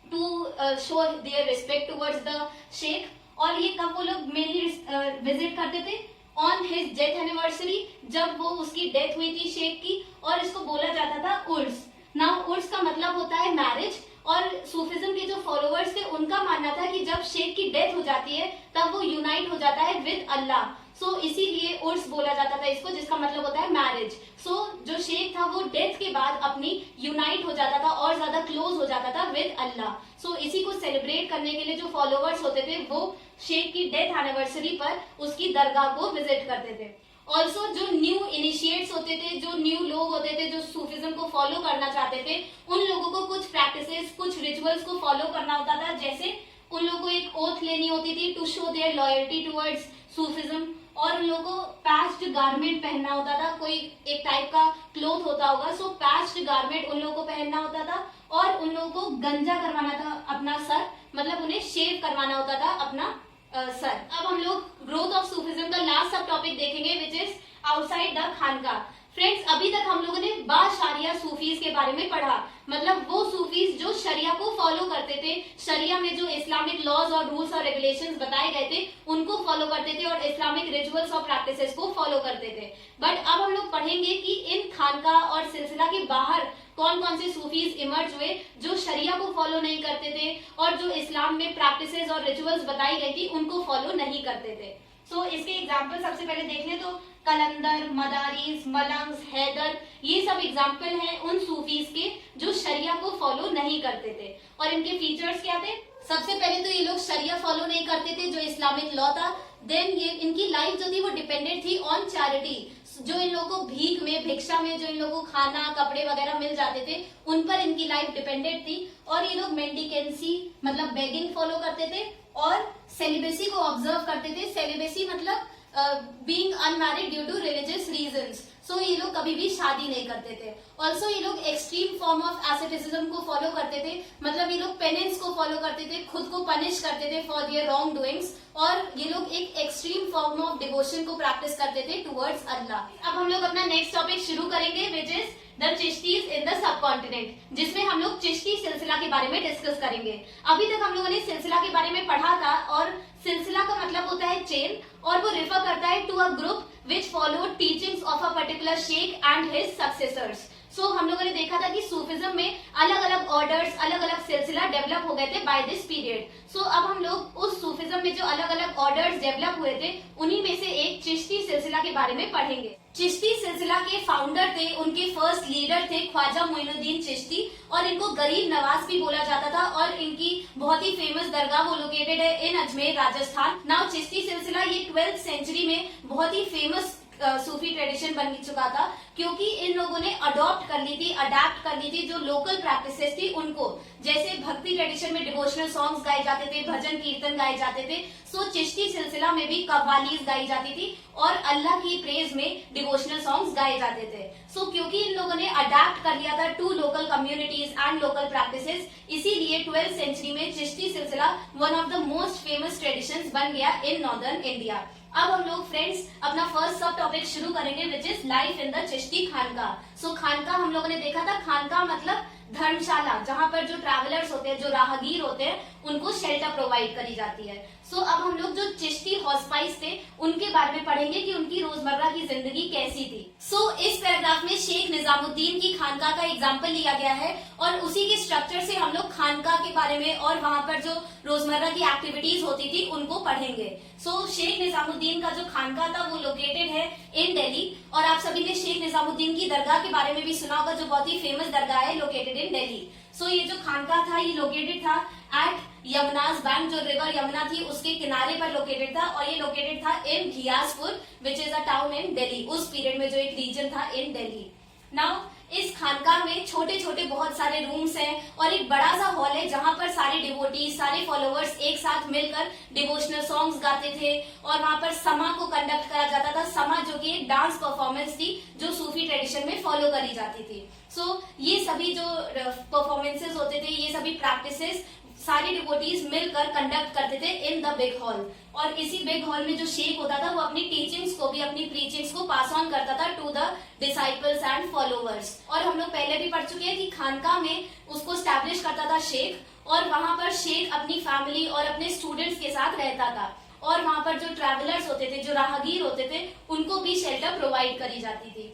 to show their respect towards the sheikh. और ये कब वो लोग मेनली विजिट करते थे? ऑन हिज डेथ एनिवर्सरी, जब वो उसकी डेथ हुई थी शेख की, और इसको बोला जाता था उर्स। नाउ उर्स का मतलब होता है मैरिज, और सूफिज्म के जो फॉलोवर्स थे उनका मानना था कि जब शेख की डेथ हो जाती है तब वो यूनाइट हो जाता है विद अल्लाह। इसीलिए उर्स बोला जाता था इसको, जिसका मतलब होता है मैरिज। जो शेख था वो डेथ के बाद अपनी यूनाइट हो जाता था और ज्यादा क्लोज हो जाता था विद अल्लाह। इसी को सेलिब्रेट करने के लिए जो फॉलोवर्स होते थे वो शेख की डेथ एनिवर्सरी पर उसकी दरगाह को विजिट करते थे। ऑल्सो जो न्यू इनिशिएट्स होते थे, जो न्यू लोग होते थे जो सूफिज्म को फॉलो करना चाहते थे, उन लोगों को कुछ प्रैक्टिसेस, कुछ रिचुअल्स को फॉलो करना होता था। जैसे उन लोगों को एक ओथ लेनी होती थी to show their loyalty towards Sufism, और उन लोगों को पैच्ड गारमेंट पहनना होता था, कोई एक टाइप का क्लोथ होता होगा, पैच्ड गारमेंट उन लोगों को पहनना होता था, और उन लोगों को गंजा करवाना था अपना सर, मतलब उन्हें शेव करवाना होता था अपना सर अब हम लोग ग्रोथ ऑफ सूफिज्म का लास्ट सब टॉपिक देखेंगे विच इज आउटसाइड द खानका। फ्रेंड्स अभी तक हम लोगों ने बाशरिया सूफीज के बारे में पढ़ा, मतलब वो सूफीज जो शरिया को फॉलो करते थे, शरिया में जो इस्लामिक लॉज और रूल्स और रेगुलेशंस बताए गए थे उनको फॉलो करते थे और इस्लामिक रिचुअल्स और प्रैक्टिसेस को फॉलो करते थे। बट अब हम लोग पढ़ेंगे कि इन खानका और सिलसिला के बाहर कौन कौन से सूफीज इमर्ज हुए जो शरिया को फॉलो नहीं करते थे और जो इस्लाम में प्रैक्टिसेस और रिचुअल्स बताई गई थी उनको फॉलो नहीं करते थे। सो इसके एग्जाम्पल सबसे पहले देख लें तो कलंदर, मदारिस, मलंग्स, हैदर, ये सब एग्जाम्पल हैं उन सूफीज के जो शरिया को फॉलो नहीं करते थे। और इनके फीचर्स क्या थे? सबसे पहले तो ये लोग शरिया फॉलो नहीं करते थे जो इस्लामिक लॉ था। देन ये इनकी लाइफ जो थी वो डिपेंडेंट थी ऑन चैरिटी, जो इन लोगों को भीख में, भिक्षा में जो इन लोगों को खाना, कपड़े वगैरह मिल जाते थे उन पर इनकी लाइफ डिपेंडेंट थी। और ये लोग मेंडिकेंसी मतलब बेगिंग फॉलो करते थे और सेलिबेसी को ऑब्जर्व करते थे। सेलिबेसी मतलब being unmarried due to religious reasons. So ये लोग कभी भी शादी नहीं करते थे। ऑल्सो ये लोग एक्सट्रीम फॉर्म ऑफ एसेटिसिज्म को फॉलो करते थे, मतलब ये लोग पेनेंस को फॉलो करते थे, खुद को पनिश करते थे फॉर देयर रॉन्ग डूइंग्स। और ये लोग एक एक्सट्रीम फॉर्म ऑफ डिवोशन को प्रैक्टिस करते थे टुवर्ड्स अल्लाह। अब हम लोग अपना नेक्स्ट टॉपिक शुरू करेंगे which is the Chishtis in the subcontinent, जिसमें हम लोग चिश्ती सिलसिला के बारे में डिस्कस करेंगे। अभी तक हम लोगों ने सिलसिला के बारे में पढ़ा था और सिलसिला का मतलब होता है चेन और वो रिफर करता है to a group which follow teachings of a particular sheikh and his successors. So हम लोगों ने देखा था कि सूफिज्म में अलग अलग ऑर्डर्स, अलग अलग सिलसिला डेवलप हो गए थे बाय दिस पीरियड। सो अब हम लोग उस सूफिज्म में जो अलग अलग ऑर्डर्स डेवलप हुए थे उन्हीं में से एक चिश्ती सिलसिला के बारे में पढ़ेंगे। चिश्ती सिलसिला के फाउंडर थे, उनके फर्स्ट लीडर थे ख्वाजा मोइनुद्दीन चिश्ती और इनको गरीब नवाज भी बोला जाता था और इनकी बहुत ही फेमस दरगाह वो लोकेटेड है इन अजमेर राजस्थान। नाउ चिश्ती सिलसिला ये 12th सेंचुरी में बहुत ही फेमस सूफी ट्रेडिशन बन चुका था क्योंकि इन लोगों ने अडॉप्ट कर ली थी, अडेप्ट कर ली थी जो लोकल प्रैक्टिसेस थी उनको। जैसे भक्ति ट्रेडिशन में डिवोशनल सॉन्ग्स गाए जाते थे, भजन कीर्तन गाए जाते थे, सो चिश्ती सिलसिला में भी कव्वालीज गाई जाती थी और अल्लाह की प्रेज में डिवोशनल सॉन्ग्स गाए जाते थे। सो क्योंकि इन लोगों ने अडेप्ट कर लिया था to local communities and local practices, इसीलिए 12th सेंचुरी में चिश्ती सिलसिला one of the most famous traditions बन गया इन नॉर्दर्न इंडिया। अब हम लोग फ्रेंड्स अपना फर्स्ट सब टॉपिक शुरू करेंगे which is life in the Chishti खानका। सो खानका हम लोगों ने देखा था, खानका मतलब धर्मशाला, जहाँ पर जो ट्रैवलर्स होते हैं, जो राहगीर होते हैं, उनको शेल्टर प्रोवाइड करी जाती है। सो अब हम लोग जो चिश्ती हॉस्पाइस थे उनके बारे में पढ़ेंगे कि उनकी रोजमर्रा की जिंदगी कैसी थी। सो इस पैराग्राफ में शेख निजामुद्दीन की खानका का एग्जाम्पल लिया गया है और उसी के स्ट्रक्चर से हम लोग खानका के बारे में और वहाँ पर जो रोजमर्रा की एक्टिविटीज होती थी उनको पढ़ेंगे। सो शेख निजामुद्दीन का जो खानका था वो लोकेटेड है इन दिल्ली और आप सभी ने शेख निजामुद्दीन की दरगाह के बारे में भी सुना होगा जो बहुत ही फेमस दरगाह है लोकेटेड इन दिल्ली। सो ये जो खानका था ये लोकेटेड था एट यमुनाज बैंक, जो रिवर यमुना थी उसके किनारे पर लोकेटेड था और ये लोकेटेड था in Ghiyaspur which is a town in Delhi, उस पीरियड में जो एक रीजन था इन दिल्ली। नाउ इस खानका में छोटे छोटे बहुत सारे रूम्स हैं और एक बड़ा सा हॉल है जहां पर सारे डिवोटीज, सारे फॉलोअर्स एक साथ मिलकर डिवोशनल सॉन्ग्स गाते थे और वहां पर समा को कंडक्ट करा जाता था। समा जो कि एक डांस परफॉर्मेंस थी जो सूफी ट्रेडिशन में फॉलो करी जाती थी। सो ये सभी जो परफॉर्मेंसेस होते थे, ये सभी प्रैक्टिसेस सारे डिवोटीज मिलकर कंडक्ट करते थे इन द बिग हॉल और इसी बिग हॉल में जो शेख होता था वो अपनी टीचिंग्स को भी, अपनी प्रीचिंग्स को पास ऑन करता था to the disciples and followers. और हम लोग पहले भी पढ़ चुके हैं कि खानका में उसको स्टैब्लिश करता था शेख और वहां पर शेख अपनी फैमिली और अपने स्टूडेंट्स के साथ रहता था और वहां पर जो ट्रैवलर्स होते थे, जो राहगीर होते थे, उनको भी शेल्टर प्रोवाइड करी जाती थी।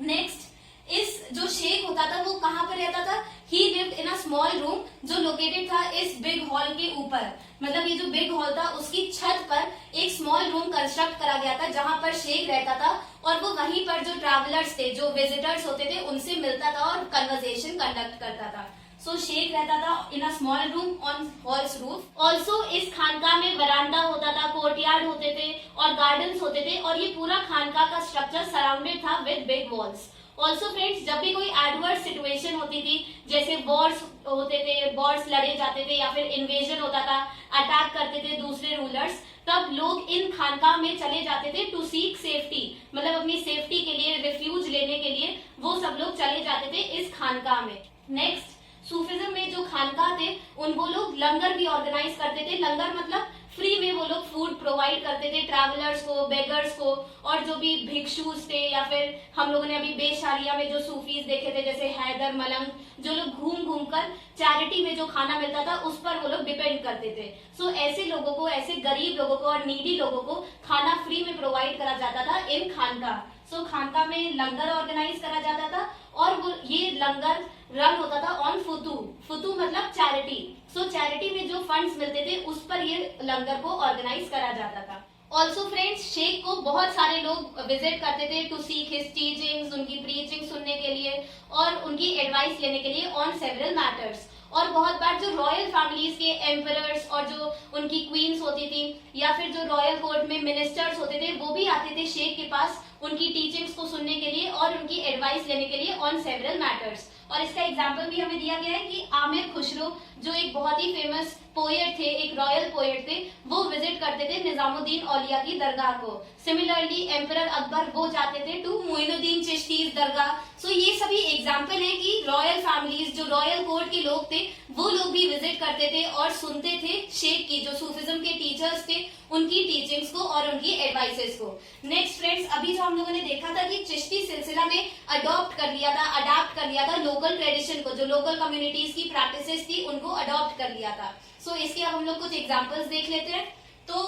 नेक्स्ट, इस जो शेख होता था वो कहाँ पर रहता था? ही lived in a small room जो लोकेटेड था इस बिग हॉल के ऊपर, मतलब ये जो बिग हॉल था उसकी छत पर एक स्मॉल रूम कंस्ट्रक्ट करा गया था जहां पर शेख रहता था और वो वहीं पर जो ट्रैवलर्स थे, जो विजिटर्स होते थे, उनसे मिलता था और कन्वर्सेशन कंडक्ट करता था। सो शेख रहता था in a small room on hall's roof. Also इस खानका में वरांडा होता था, कोर्टयार्ड होते थे और गार्डन्स होते थे और ये पूरा खानका का स्ट्रक्चर सराउंडेड था with big walls. Also friends, जब भी कोई एडवर्स सिचुएशन होती थी, जैसे वॉर्स होते थे, वॉर्स लड़े जाते थे या फिर इन्वेजन होता था, अटैक करते थे दूसरे रूलर्स, तब लोग इन खानका में चले जाते थे टू सीक सेफ्टी, मतलब अपनी सेफ्टी के लिए, रिफ्यूज लेने के लिए वो सब लोग चले जाते थे इस खानका में। नेक्स्ट, सूफिज्म में जो खानका थे वो लोग लंगर भी ऑर्गेनाइज करते थे। लंगर मतलब फ्री में वो लोग फूड प्रोवाइड करते थे ट्रैवलर्स को, बेगर्स को, और जो भी भिक्षुस थे, या फिर हम लोगों ने अभी बेशारिया में जो सूफीज देखे थे जैसे हैदर, मलंग, जो लोग घूम घूम कर चैरिटी में जो खाना मिलता था उस पर वो लोग डिपेंड करते थे। सो ऐसे लोगों को, ऐसे गरीब लोगों को और नीडी लोगों को खाना फ्री में प्रोवाइड करा जाता था इन खानका। सो खानका में लंगर ऑर्गेनाइज करा जाता था और वो ये लंगर रन होता था ऑन फुतू। फुतू मतलब चैरिटी। सो चैरिटी में जो फंड्स मिलते थे उस पर ये लंगर को ऑर्गेनाइज करा जाता था। ऑल्सो फ्रेंड्स, शेख को बहुत सारे लोग विजिट करते थे टू सीक हिज टीचिंग्स, उनकी प्रीचिंग सुनने के लिए और उनकी एडवाइस लेने के लिए ऑन सेवरल मैटर्स। और बहुत बार जो रॉयल फैमिलीज के एम्परर्स और जो उनकी क्वींस होती थी या फिर जो रॉयल कोर्ट में मिनिस्टर्स होते थे वो भी आते थे शेख के पास उनकी टीचिंग्स को सुनने के लिए और उनकी एडवाइस लेने के लिए ऑन सेवरल मैटर्स। और इसका एग्जाम्पल भी हमें दिया गया है कि आमिर खुसरो जो एक बहुत ही फेमस पोएट थे, एक रॉयल पोएट थे, वो विजिट करते थे निजामुद्दीन औलिया की दरगाह को। सिमिलरली एम्परर अकबर वो जाते थे टू मोइनुद्दीन चिश्तीज दरगाह। सो ये सभी एग्जाम्पल है कि रॉयल फैमिलीज, जो रॉयल कोर्ट के लोग थे, वो लोग भी विजिट करते थे और सुनते थे शेख की, जो सूफिज्म के टीचर्स थे, उनकी टीचिंग्स को और उनकी एडवाइसेस को। नेक्स्ट फ्रेंड्स, अभी जो हम लोगों ने देखा था कि चिश्ती सिलसिला में अडॉप्ट कर लिया था, अडाप्ट कर लिया था लोकल ट्रेडिशन को, जो लोकल कम्युनिटीज की प्रैक्टिसेस थी उनको अडॉप्ट कर लिया था। सो इसके अब हम लोग कुछ एग्जांपल्स देख लेते हैं। तो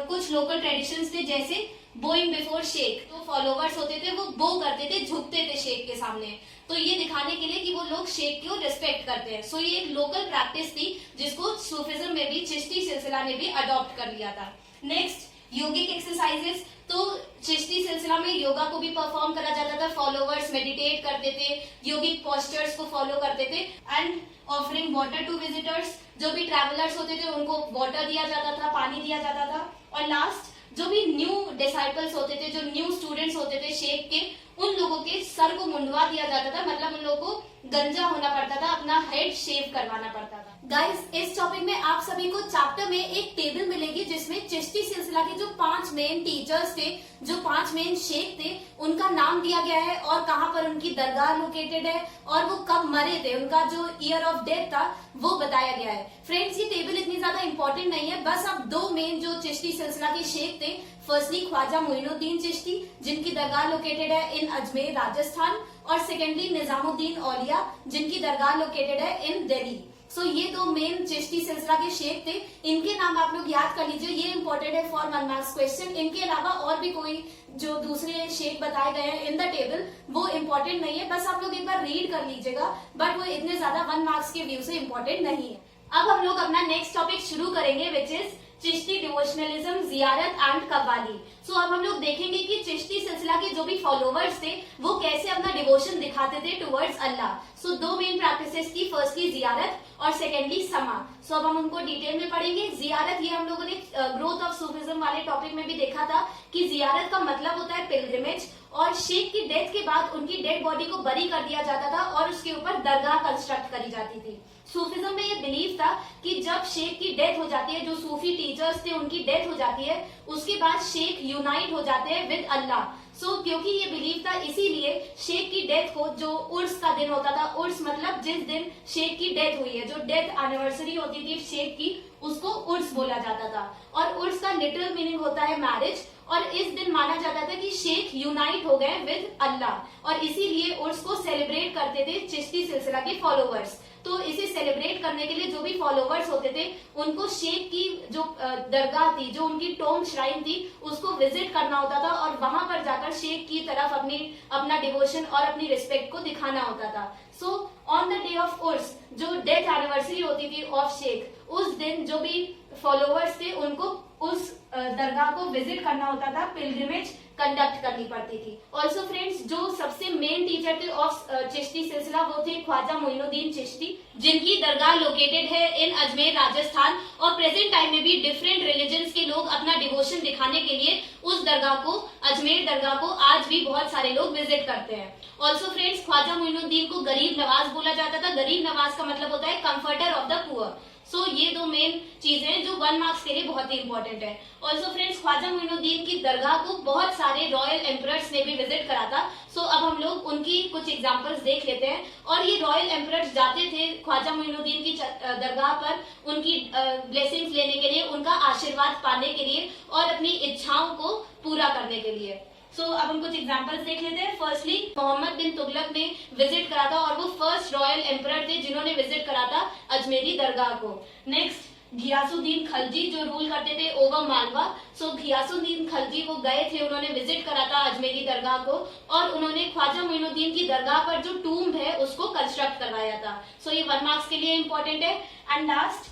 कुछ लोकल ट्रेडिशंस थे जैसे बोइंग बिफोर शेख। तो फॉलोवर्स होते थे वो बो करते थे, झुकते थे शेख के सामने, तो ये दिखाने के लिए कि वो लोग शेख को रिस्पेक्ट करते हैं। सो ये एक लोकल प्रैक्टिस थी जिसको सूफिज्म में भी चिश्ती सिलसिला ने भी अडॉप्ट कर लिया था। नेक्स्ट, योगिक एक्सरसाइजेस। तो चिश्ती सिलसिला में योगा को भी परफॉर्म करा जाता था। फॉलोवर्स मेडिटेट करते थे, योगिक पोस्चर्स को फॉलो करते थे। And offering water to visitors, जो भी ट्रैवलर्स होते थे उनको वाटर दिया जाता था, पानी दिया जाता था। और लास्ट, जो भी न्यू डिसाइपल्स होते थे, जो न्यू स्टूडेंट्स होते थे शेख के, उन लोगों के सर को मुंडवा दिया जाता था, मतलब उन लोगों को गंजा होना पड़ता था, अपना हेड शेव करवाना पड़ता था। गाइस, इस टॉपिक में आप सभी को चैप्टर में एक टेबल मिलेगी जिसमें चिश्ती सिलसिला के जो 5 मेन टीचर्स थे, जो 5 मेन शेख थे, उनका नाम दिया गया है और कहाँ पर उनकी दरगाह लोकेटेड है और वो कब मरे थे, उनका जो ईयर ऑफ डेथ था वो बताया गया है। फ्रेंड्स, ये टेबल इतनी ज्यादा इंपॉर्टेंट नहीं है, बस अब 2 मेन जो चिश्ती सिलसिला के शेख थे, फर्स्टली ख्वाजा मोइनुद्दीन चिश्ती जिनकी दरगाह लोकेटेड है इन अजमेर राजस्थान, और सेकेंडली निजामुद्दीन औलिया जिनकी दरगाह लोकेटेड है इन दिल्ली। सो ये 2 मेन चिश्ती सिलसिला के शेख थे, इनके नाम आप लोग याद कर लीजिए, ये इंपॉर्टेंट है फॉर 1 मार्क्स क्वेश्चन। इनके अलावा और भी कोई जो दूसरे शेख बताए गए हैं इन द टेबल वो इंपॉर्टेंट नहीं है, बस आप लोग एक बार रीड कर लीजिएगा, बट वो इतने ज्यादा 1 मार्क्स के व्यू से इंपॉर्टेंट नहीं है। अब हम लोग अपना नेक्स्ट टॉपिक शुरू करेंगे विच इज चिश्ती डिवोशनलिज्म, जियारत एंड कव्वाली। सो अब हम लोग देखेंगे कि चिश्ती सिलसिला के जो भी फॉलोवर्स थे वो कैसे अपना डिवोशन दिखाते थे टुवर्ड्स अल्लाह। सो 2 मेन प्रैक्टिसेस थी, फर्स्टली जियारत और सेकेंडली समा। सो अब हम उनको डिटेल में पढ़ेंगे। जियारत, ये हम लोगों ने ग्रोथ ऑफ सूफिज्म वाले टॉपिक में भी देखा था कि जियारत का मतलब होता है पिलग्रिमेज, और शेख की डेथ के बाद उनकी डेड बॉडी को बरी कर दिया जाता था और उसके ऊपर दरगाह कंस्ट्रक्ट करी जाती थी। सूफिज्म में ये बिलीव था कि जब शेख की डेथ हो जाती है, जो सूफी टीचर्स थे उनकी डेथ हो जाती है, उसके बाद शेख यूनाइट हो जाते हैं विद अल्लाह। सो क्योंकि ये बिलीव था, इसीलिए शेख की डेथ को, जो उर्स का दिन होता था, उर्स मतलब जिस दिन शेख की डेथ हुई है, जो डेथ एनिवर्सरी होती थी शेख की, उसको उर्स बोला जाता था। और उर्स का लिटरल मीनिंग होता है मैरिज, और इस दिन माना जाता था कि शेख यूनाइट हो गए विद अल्लाह, और इसीलिए उर्स को सेलिब्रेट करते थे चिश्ती सिलसिला के फॉलोवर्स। तो इसे सेलिब्रेट करने के लिए जो भी फॉलोवर्स होते थे उनको शेख की जो दरगाह थी, जो उनकी टोम श्राइन थी, उसको विजिट करना होता था और वहां पर जाकर शेख की तरफ अपना डिवोशन और अपनी रिस्पेक्ट को दिखाना होता था। So on the day of उर्स, जो डेथ एनिवर्सरी होती थी ऑफ शेख, उस दिन जो भी फॉलोवर्स थे उनको उस दरगाह को विजिट करना होता था, पिलग्रिमेज कंडक्ट करनी पड़ती थी। ऑल्सो फ्रेंड्स, जो सबसे मेन टीचर थे ऑफ चिश्ती सिलसिला वो थे ख्वाजा मोइनुद्दीन चिश्ती, जिनकी दरगाह लोकेटेड है इन अजमेर राजस्थान, और प्रेजेंट टाइम में भी डिफरेंट रिलीजन्स के लोग अपना डिवोशन दिखाने के लिए उस दरगाह को, अजमेर दरगाह को आज भी बहुत सारे लोग विजिट करते हैं। ऑल्सो फ्रेंड्स, ख्वाजा मोइनुद्दीन को गरीब नवाज बोला जाता था। गरीब नवाज का मतलब होता है कंफर्टर ऑफ द पुअर। सो ये 2 मेन चीजें जो 1 मार्क्स के लिए बहुत ही इंपॉर्टेंट है। ऑल्सो फ्रेंड्स, ख्वाजा मोइनुद्दीन की दरगाह को बहुत सारे रॉयल एम्परर्स ने भी विजिट करा था। सो अब हम लोग उनकी कुछ एग्जांपल्स देख लेते हैं। और ये रॉयल एम्परर्स जाते थे ख्वाजा मोइनुद्दीन की दरगाह पर उनकी ब्लेसिंग्स लेने के लिए, उनका आशीर्वाद पाने के लिए और अपनी इच्छाओं को पूरा करने के लिए। अब हम कुछ एग्जांपल्स देख लेते हैं। फर्स्टली मोहम्मद बिन तुगलक ने विजिट करा था और वो फर्स्ट रॉयल एम्परर थे जिन्होंने विजिट करा था अजमेरी दरगाह को। नेक्स्ट घियासुद्दीन खलजी जो रूल करते थे ओवर मालवा। घियासुद्दीन खलजी वो गए थे, उन्होंने विजिट करा था अजमेरी दरगाह को और उन्होंने ख्वाजा मोइनुद्दीन की दरगाह पर जो टूम्ब है उसको कंस्ट्रक्ट करवाया था। ये 1 मार्क्स के लिए इंपॉर्टेंट है। एंड लास्ट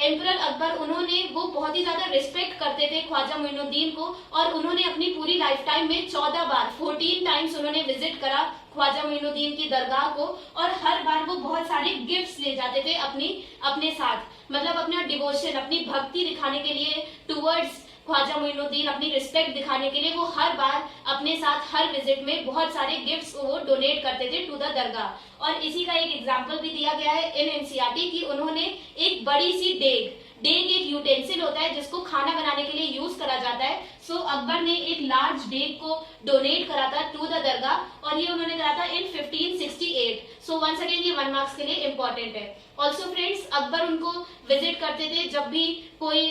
एम्परर अकबर उन्होंने वो बहुत ही ज्यादा रिस्पेक्ट करते थे ख्वाजा मोइनुद्दीन को और उन्होंने अपनी पूरी लाइफ टाइम में 14 बार 14 टाइम्स उन्होंने विजिट करा ख्वाजा मोइनुद्दीन की दरगाह को और हर बार वो बहुत सारे गिफ्ट्स ले जाते थे अपने साथ, मतलब अपना डिवोशन, अपनी भक्ति दिखाने के लिए टुवर्ड्स ख्वाजा मोइनुद्दीन, अपनी रिस्पेक्ट दिखाने के लिए वो हर बार अपने साथ हर विजिट में बहुत सारे गिफ्ट्स वो डोनेट करते थे टू द दरगाह। और इसी का एक एग्जांपल भी दिया गया है इन एनसीईआरटी की उन्होंने एक बड़ी सी डेग एक यूटेंसिल होता है जिसको खाना बनाने के लिए यूज करा जाता है। अकबर ने एक लार्ज डेग को डोनेट करा था टू द दरगाह और ये उन्होंने करा था इन 1568। वंस अगेन ये 1 मार्क्स के लिए इंपॉर्टेंट है। ऑल्सो फ्रेंड्स, अकबर उनको विजिट करते थे जब भी कोई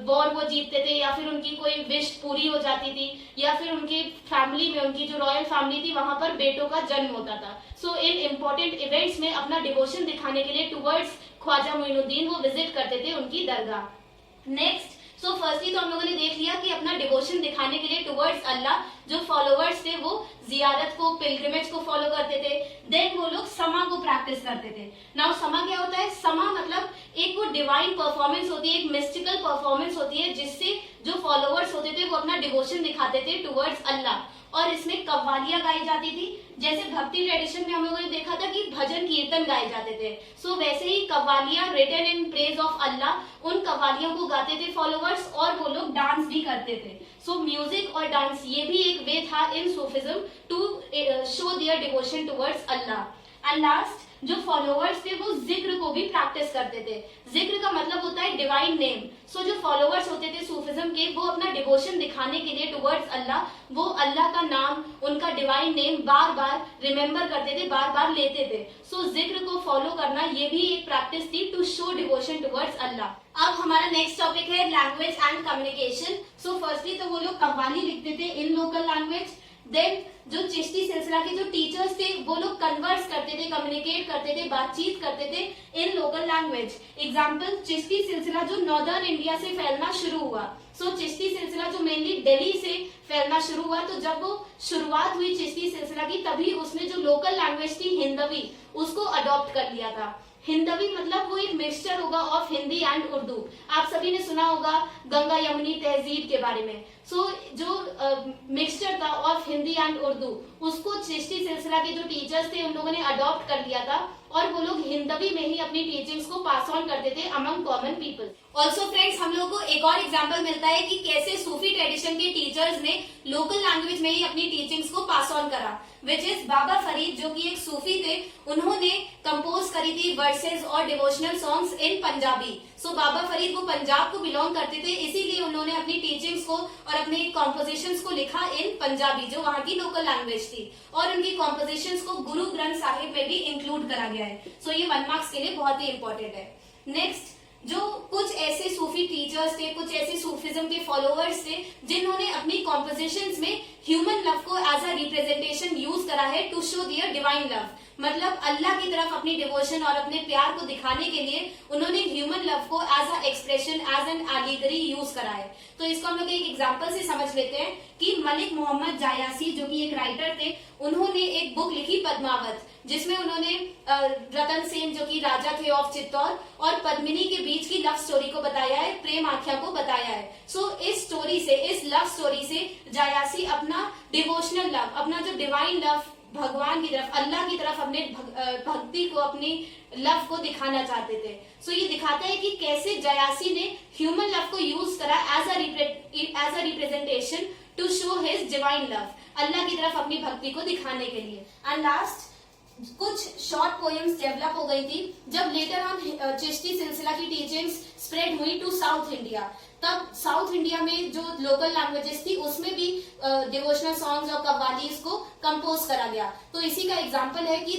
वॉर वो जीतते थे या फिर उनकी कोई विश पूरी हो जाती थी या फिर उनकी फैमिली में, उनकी जो रॉयल फैमिली थी वहां पर बेटों का जन्म होता था। इन इंपॉर्टेंट इवेंट्स में अपना डिवोशन दिखाने के लिए टुवर्ड्स ख्वाजा मोइनुद्दीन वो विजिट करते थे उनकी दरगाह। नेक्स्ट फर्स्टली तो हम लोगों ने देख लिया कि अपना डिवोशन दिखाने के लिए टुवर्ड्स अल्लाह जो फॉलोअर्स थे वो जियारत को, पिलग्रिमेज को फॉलो करते थे। देन वो लोग समा को प्रैक्टिस करते थे। नाउ समा क्या होता है? समा मतलब एक वो डिवाइन परफॉर्मेंस होती है, एक मिस्टिकल परफॉर्मेंस होती है जिससे जो फॉलोअर्स होते थे वो अपना डिवोशन दिखाते थे टुवर्ड्स अल्लाह। और इसमें कव्वालियां गाई जाती थी, जैसे भक्ति ट्रेडिशन में हम लोगों ने देखा था कि भजन कीर्तन गाए जाते थे। वैसे ही कव्वालियां रिटन इन प्रेज ऑफ अल्लाह, उन कव्वालियों को गाते थे फॉलोअर्स और वो लोग डांस भी करते थे। म्यूजिक और डांस ये भी एक वे था in Sufism to show their devotion towards Allah. And last जो फॉलोअर्स थे वो जिक्र को भी प्रैक्टिस करते थे। जिक्र का मतलब होता है डिवाइन नेम। जो फॉलोअर्स होते थे सूफिज्म के वो अपना डिवोशन दिखाने के लिए टुवर्ड्स अल्लाह वो अल्लाह का नाम, उनका डिवाइन नेम बार बार रिमेम्बर करते थे, बार बार लेते थे। जिक्र को फॉलो करना ये भी एक प्रैक्टिस थी टू शो डिवोशन टुवर्ड्स अल्लाह। अब हमारा नेक्स्ट टॉपिक है लैंग्वेज एंड कम्युनिकेशन। फर्स्टली तो वो लोग कव्वाली लिखते थे इन लोकल लैंग्वेज। देन जो चिश्ती सिलसिला के जो टीचर्स थे वो लोग कन्वर्स करते थे, कम्युनिकेट करते थे, बातचीत करते थे इन लोकल लैंग्वेज। एग्जाम्पल, चिश्ती सिलसिला जो नॉर्दर्न इंडिया से फैलना शुरू हुआ। चिश्ती सिलसिला जो मेनली दिल्ली से फैलना शुरू हुआ, तो जब वो शुरुआत हुई चिश्ती सिलसिला की तभी उसने जो लोकल लैंग्वेज थी हिंदवी उसको अडॉप्ट कर लिया था। हिंदवी मतलब वो एक मिक्सचर होगा ऑफ हिंदी एंड उर्दू। आप सभी ने सुना होगा गंगा यमुनी तहजीब के बारे में। जो मिक्सचर था ऑफ हिंदी एंड उर्दू उसको चिश्ती सिलसिला के जो टीचर्स थे उन लोगों ने अडॉप्ट कर लिया था और वो लोग हिंदवी में ही अपनी टीचिंग्स को पास ऑन करते थे among common people. Also friends, हम लोगों को एक और एग्जाम्पल मिलता है कि कैसे सूफी ट्रेडिशन के टीचर्स ने लोकल लैंग्वेज में ही अपनी टीचिंग्स को पास ऑन करा, विच इज बाबा फरीद जो कि एक सूफी थे। उन्होंने कंपोज करी थी वर्सेस और डिवोशनल सॉन्ग्स इन पंजाबी। बाबा फरीद वो पंजाब को बिलोंग करते थे, इसीलिए उन्होंने अपनी टीचिंग्स को और अपने कॉम्पोजिशंस को लिखा इन पंजाबी जो वहाँ की लोकल लैंग्वेज थी और उनकी कॉम्पोजिशंस को गुरु ग्रंथ साहिब में भी इंक्लूड करा गया है। ये 1 मार्क्स के लिए बहुत ही इंपॉर्टेंट है। नेक्स्ट, जो कुछ ऐसे सूफी टीचर्स थे, कुछ ऐसे सूफिज्म के फॉलोअर्स थे जिन्होंने अपनी कॉम्पोजिशंस में ह्यूमन लव को एज अ रिप्रेजेंटेशन यूज करा है to show their divine love. मतलब अल्लाह की तरफ अपनी डिवोशन और अपने प्यार को दिखाने के लिए उन्होंने ह्यूमन लव को as a expression, as an allegory use करा है। इसको हम लोग एक एग्जांपल से समझ लेते हैं कि मलिक मोहम्मद जायासी जो कि एक राइटर थे, उन्होंने एक बुक लिखी पद्मावत, जिसमें उन्होंने रतन सेन जो कि राजा थे ऑफ चित्तौड़ और पद्मिनी के बीच की लव स्टोरी को बताया है, प्रेम आख्या को बताया है। इस स्टोरी से, इस लव स्टोरी से जायासी अपना डिवोशनल लव, अपना जो डिवाइन लव भगवान की तरफ, अल्लाह की तरफ अपने भक्ति को, अपनी लव को दिखाना चाहते थे। ये दिखाता है कि कैसे जायासी ने ह्यूमन लव को यूज करा as a representation to show his divine love, Allah की तरफ अपनी भक्ति को दिखाने के लिए। एंड लास्ट, कुछ शॉर्ट पोएम्स डेवलप हो गई थी जब लेटर ऑन चिश्ती सिलसिला की टीचिंग्स स्प्रेड हुई टू साउथ इंडिया, तब साउथ इंडिया में जो लोकल लैंग्वेजेस थी उसमें भी डिवोशनल सॉन्ग्स और कव्वालीज को कंपोज करा गया। तो इसी का एग्जांपल है कि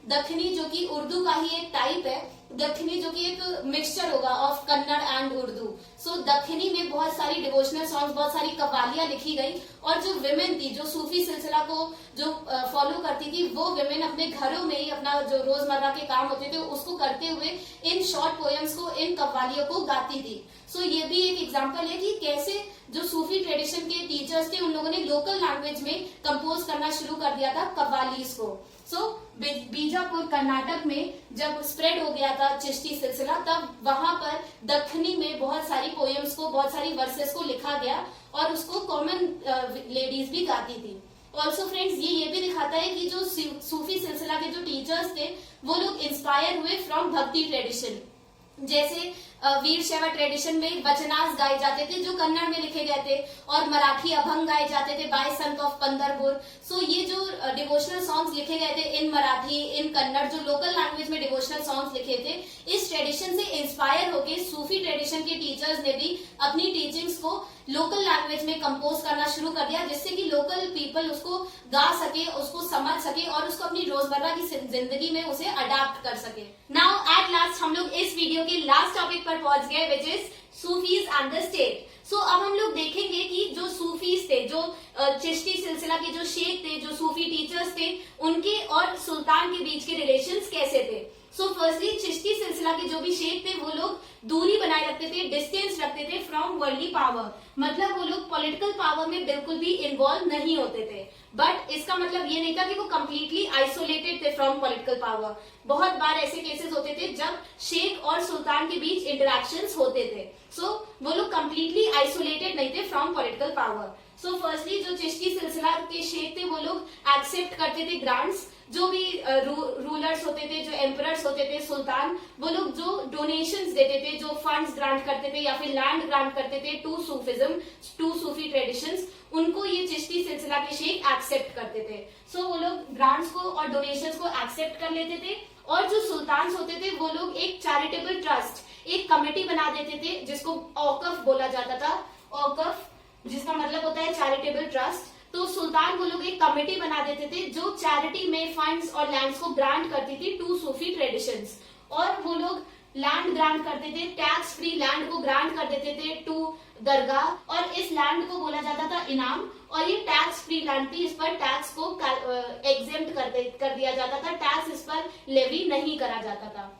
दखनी जो कि उर्दू का ही एक टाइप है, दखनी जो कि एक मिक्सचर होगा ऑफ कन्नड़ एंड उर्दू। सो दखनी में बहुत सारी डिवोशनल सॉन्ग्स, बहुत सारी कव्वालियां लिखी गई, और जो विमेन थी जो सूफी सिलसिला को जो फॉलो करती थी, वो विमेन अपने घरों में ही अपना जो रोजमर्रा के काम होते थे उसको करते हुए इन शॉर्ट पोएम्स को, इन कव्वालियों को गाती थी। सो ये भी एक एग्जांपल है कि कैसे जो सूफी ट्रेडिशन के टीचर्स थे उन लोगों ने लोकल लैंग्वेज में कंपोज करना शुरू कर दिया था कव्वालीज को। सो बीजापुर कर्नाटक में जब स्प्रेड हो गया था चिश्ती सिलसिला, तब वहां पर दखनी में बहुत सारी पोएम्स को, बहुत सारी वर्सेस को लिखा गया और उसको कॉमन लेडीज भी गाती थी। ऑल्सो फ्रेंड्स, ये भी दिखाता है कि जो सूफी सिलसिला के जो टीचर्स थे वो लोग इंस्पायर हुए फ्रॉम भक्ति ट्रेडिशन। जैसे वीर शैव ट्रेडिशन में वचनास गाए जाते थे जो कन्नड़ में लिखे गए थे, और मराठी अभंग गाए जाते थे बाय संत ऑफ पंढरपुर। सो ये जो डिवोशनल सॉन्ग्स लिखे गए थे इन मराठी, इन कन्नड़, जो लोकल लैंग्वेज में डिवोशनल सॉन्ग्स लिखे थे, इस ट्रेडिशन से इंस्पायर होके सूफी ट्रेडिशन के टीचर्स ने भी अपनी टीचिंग्स को लोकल लैंग्वेज में कंपोज करना शुरू कर दिया, जिससे कि लोकल पीपल उसको गा सके, उसको समझ सके और उसको अपनी रोजमर्रा की जिंदगी में उसे अडाप्ट कर सके। नाउ एट लास्ट हम लोग इस वीडियो के लास्ट टॉपिक पर पहुंच गए, which is Sufis and the state. So अब हम लोग देखेंगे कि जो सूफीज थे, जो चिश्ती सिलसिला के जो शेख थे, जो सूफी टीचर्स थे, उनके और सुल्तान के बीच के रिलेशंस कैसे थे। सो फर्स्टली चिश्ती सिलसिला के जो भी शेख थे वो लोग दूरी बनाए रखते थे, डिस्टेंस रखते थे फ्रॉम वर्ल्डली पावर, मतलब वो लोग पॉलिटिकल पावर में बिल्कुल भी इन्वॉल्व नहीं होते थे। बट इसका मतलब ये नहीं था कि वो कंप्लीटली आइसोलेटेड थे फ्रॉम पॉलिटिकल पावर। बहुत बार ऐसे केसेस होते थे जब शेख और सुल्तान के बीच इंटरेक्शंस होते थे। सो वो लोग कंप्लीटली आइसोलेटेड नहीं थे from political power. So firstly जो चिश्ती सिलसिला के शेख थे वो लोग एक्सेप्ट करते थे ग्रांट्स, जो भी रूलर्स होते थे, जो एम्परर्स होते थे, सुल्तान, वो लोग जो डोनेशंस देते थे, जो फंड्स ग्रांट करते थे या फिर लैंड ग्रांट करते थे to Sufism, to Sufi traditions, उनको ये चिश्ती सिलसिला के शेख एक्सेप्ट करते थे। सो वो लोग ग्रांट्स को और डोनेशंस को एक्सेप्ट कर लेते थे, और जो सुल्तान होते थे वो लोग एक चैरिटेबल ट्रस्ट, एक कमेटी बना देते थे जिसको औकफ बोला जाता था। औकफ जिसका मतलब होता है चैरिटेबल ट्रस्ट। तो सुल्तान वो लोग एक कमेटी बना देते थे जो चैरिटी में फंड्स और लैंड्स को ग्रांट करती थी टू सूफी ट्रेडिशंस, और वो लोग लैंड ग्रांट करते थे, टैक्स फ्री लैंड को ग्रांट कर देते थे टू दरगाह, और इस लैंड को बोला जाता था इनाम, और ये टैक्स फ्री लैंड थी, इस पर टैक्स को एग्जेम्प्ट कर दिया जाता था, टैक्स इस पर लेवी नहीं करा जाता था।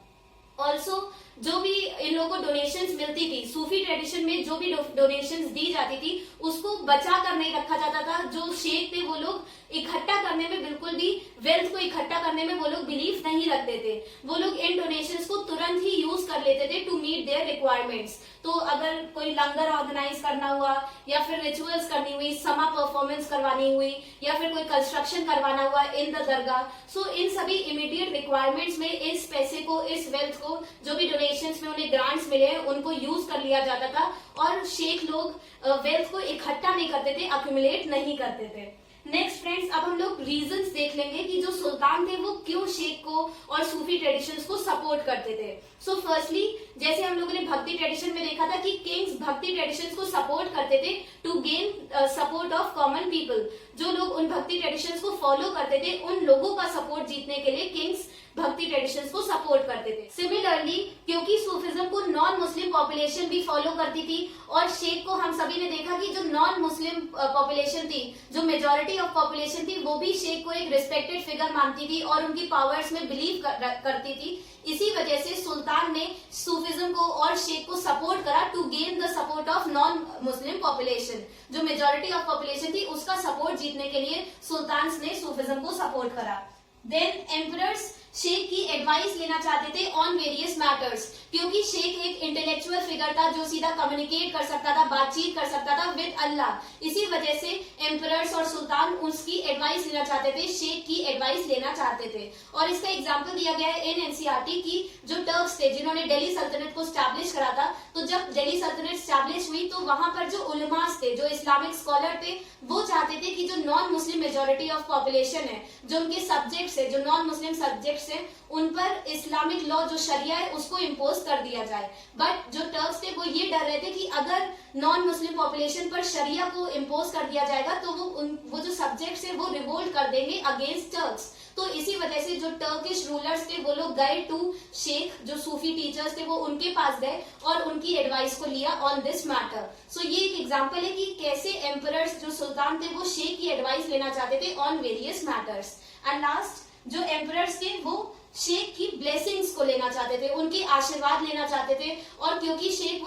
ऑल्सो जो भी इन लोगों को डोनेशंस मिलती थी, सूफी ट्रेडिशन में जो भी डोनेशंस दी जाती थी उसको बचा कर नहीं रखा जाता था। जो शेख थे वो लोग इकट्ठा करने में, बिल्कुल भी वेल्थ को इकट्ठा करने में वो लोग बिलीव नहीं रखते थे। वो लोग इन डोनेशंस को तुरंत ही यूज कर लेते थे टू मीट देयर रिक्वायरमेंट्स। तो अगर कोई लंगर ऑर्गेनाइज करना हुआ, या फिर रिचुअल्स करनी हुई, समा परफॉर्मेंस करवानी हुई, या फिर कोई कंस्ट्रक्शन करवाना हुआ इन द दरगाह, सो इन सभी इमीडिएट रिक्वायरमेंट्स में इस पैसे को, इस वेल्थ को, जो भी डोनेशंस में उन्हें ग्रांट्स मिले हैं उनको यूज कर लिया जाता था, और शेख लोग वेल्थ को इकट्ठा नहीं करते थे, अक्यूमुलेट नहीं करते थे। नेक्स्ट फ्रेंड्स, अब हम लोग रीजंस देख लेंगे कि जो सुल्तान थे वो क्यों शेख को और सूफी ट्रेडिशंस को सपोर्ट करते थे। सो फर्स्टली, जैसे हम लोगों ने भक्ति ट्रेडिशन में देखा था कि किंग्स भक्ति ट्रेडिशंस को सपोर्ट करते थे to gain support of common people. जो लोग उन भक्ति ट्रेडिशंस को फॉलो करते थे उन लोगों का सपोर्ट जीतने के लिए किंग्स भक्ति ट्रेडिशंस को सपोर्ट करते थे। सिमिलरली, क्योंकि सूफिज्म को नॉन मुस्लिम पॉपुलेशन भी फॉलो करती थी, और शेख को हम सभी ने देखा कि जो नॉन मुस्लिम पॉपुलेशन थी, जो मेजॉरिटी ऑफ पॉपुलेशन थी, वो भी शेख को एक रिस्पेक्टेड फिगर मानती थी और उनकी पावर्स में बिलीव करती थी। इसी वजह से सुल्तान ने सूफिज्म को और शेख को सपोर्ट करा to gain the support of non Muslim population. जो मेजॉरिटी ऑफ पॉपुलेशन थी उसका सपोर्ट जीतने के लिए सुल्तान ने सूफिज्म को सपोर्ट करा। देन एम्परर्स शेख की एडवाइस लेना चाहते थे ऑन वेरियस मैटर्स, क्योंकि शेख एक इंटेलेक्चुअल फिगर था जो सीधा कम्युनिकेट कर सकता था, बातचीत कर सकता था विद अल्लाह। इसी वजह से एम्परर्स और सुल्तान उसकी एडवाइस लेना चाहते थे, शेख की एडवाइस लेना चाहते थे। और इसका एग्जाम्पल दिया गया है इन एनसीईआरटी की जो टर्क्स थे जिन्होंने दिल्ली सल्तनत को स्टैब्लिश करा था। तो जब दिल्ली सल्तनत स्टैब्लिश हुई तो वहां पर जो उलमास थे, जो इस्लामिक स्कॉलर थे, वो चाहते थे कि जो non Muslim majority of population है, जो उनके सब्जेक्ट्स है, जो नॉन मुस्लिम सब्जेक्ट्स सब्जेक्ट्स हैं उन पर इस्लामिक लॉ जो शरिया है उसको इम्पोज कर दिया जाए। बट जो टर्क्स थे वो ये डर रहे थे कि अगर नॉन मुस्लिम पॉपुलेशन पर शरिया को इम्पोज कर दिया जाएगा तो वो जो सब्जेक्ट्स है वो रिवोल्ट कर देंगे अगेंस्ट टर्क्स। तो इसी वजह से जो टर्किश रूलर्स थे वो लोग गए टू शेख, जो सूफी टीचर्स थे वो उनके पास गए और उनकी एडवाइस को लिया ऑन दिस मैटर। सो ये एक एग्जांपल है कि कैसे एम्परर्स जो सुल्तान थे वो शेख की एडवाइस लेना चाहते थे on various matters. And last जो एम्परर्स थे वो शेख की ब्लेसिंग्स को लेना चाहते थे, उनके आशीर्वाद लेना चाहते थे। और क्योंकि शेख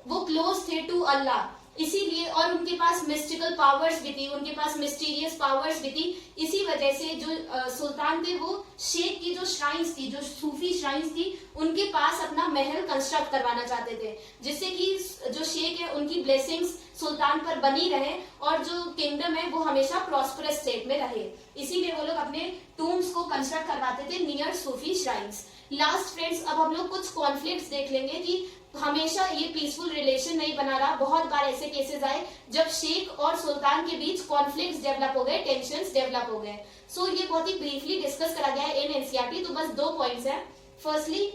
वो क्लोज थे टू अल्लाह, इसीलिए, और उनके पास मिस्टिकल पावर्स भी थी, उनके पास मिस्टीरियस पावर्स भी थी, इसी वजह से जो सुल्तान थे वो शेख की जो श्राइन्स थी, जो सूफी श्राइन्स थी, उनके पास अपना महल कंस्ट्रक्ट करवाना चाहते थे, जिससे कि जो शेख है उनकी ब्लेसिंग्स सुल्तान पर बनी रहे और जो किंगडम है वो हमेशा प्रॉस्परस स्टेट में रहे। इसीलिए वो लोग अपने टूम्स को कंस्ट्रक्ट करवाते थे नियर सूफी श्राइन्स। लास्ट फ्रेंड्स, अब हम लोग कुछ कॉन्फ्लिक्ट्स देख लेंगे कि हमेशा ये पीसफुल रिलेशन नहीं बना रहा। बहुत बार ऐसे केसेस आए जब शेख और सुल्तान के बीच कॉन्फ्लिक्ट्स डेवलप हो गए, टेंशंस डेवलप हो गए। सो ये बहुत ही ब्रीफली डिस्कस करा गया है इन एनसीईआरटी। तो बस 2 पॉइंट्स हैं। फर्स्टली,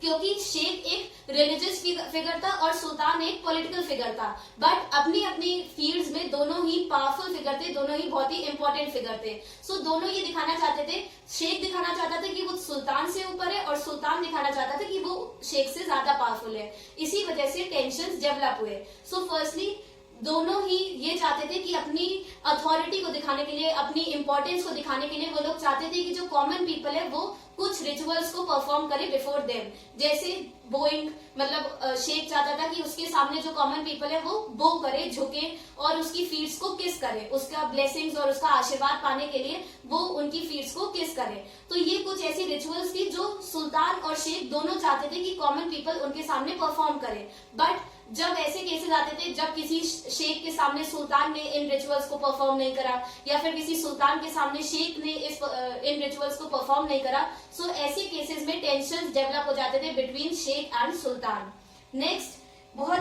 क्योंकि शेख एक रिलीजियस फिगर था और सुल्तान एक पॉलिटिकल फिगर था, बट अपनी अपनी फील्ड्स में दोनों ही पावरफुल फिगर थे, दोनों ही बहुत ही इंपॉर्टेंट फिगर थे। सो दोनों ये दिखाना चाहते थे, शेख दिखाना चाहता था कि वो सुल्तान से ऊपर है और सुल्तान दिखाना चाहता था कि वो शेख से ज्यादा पावरफुल है। इसी वजह से टेंशंस डेवलप हुए। सो फर्स्टली दोनों ही ये चाहते थे कि अपनी अथॉरिटी को दिखाने के लिए, अपनी इंपॉर्टेंस को दिखाने के लिए वो लोग चाहते थे कि जो कॉमन पीपल है वो कुछ रिचुअल्स को परफॉर्म करे बिफोर देम। जैसे बोइंग, मतलब शेख चाहता था कि उसके सामने जो कॉमन पीपल है वो बो करे, झुके और उसकी फीट्स को किस करे, उसका ब्लेसिंग्स और उसका आशीर्वाद पाने के लिए वो उनकी फीट्स को किस करे। तो ये कुछ ऐसी रिचुअल्स थी जो सुल्तान और शेख दोनों चाहते थे कि कॉमन पीपल उनके सामने परफॉर्म करे। बट जब ऐसे केसेस आते थे जब किसी शेख के सामने सुल्तान ने इन रिचुअल्स को परफॉर्म नहीं करा, या फिर किसी सुल्तान के सामने शेख ने इन रिचुअल्स को परफॉर्म नहीं करा, सो ऐसे केसेस में टेंशंस डेवलप हो जाते थे between sheikh and sultan. Next, बहुत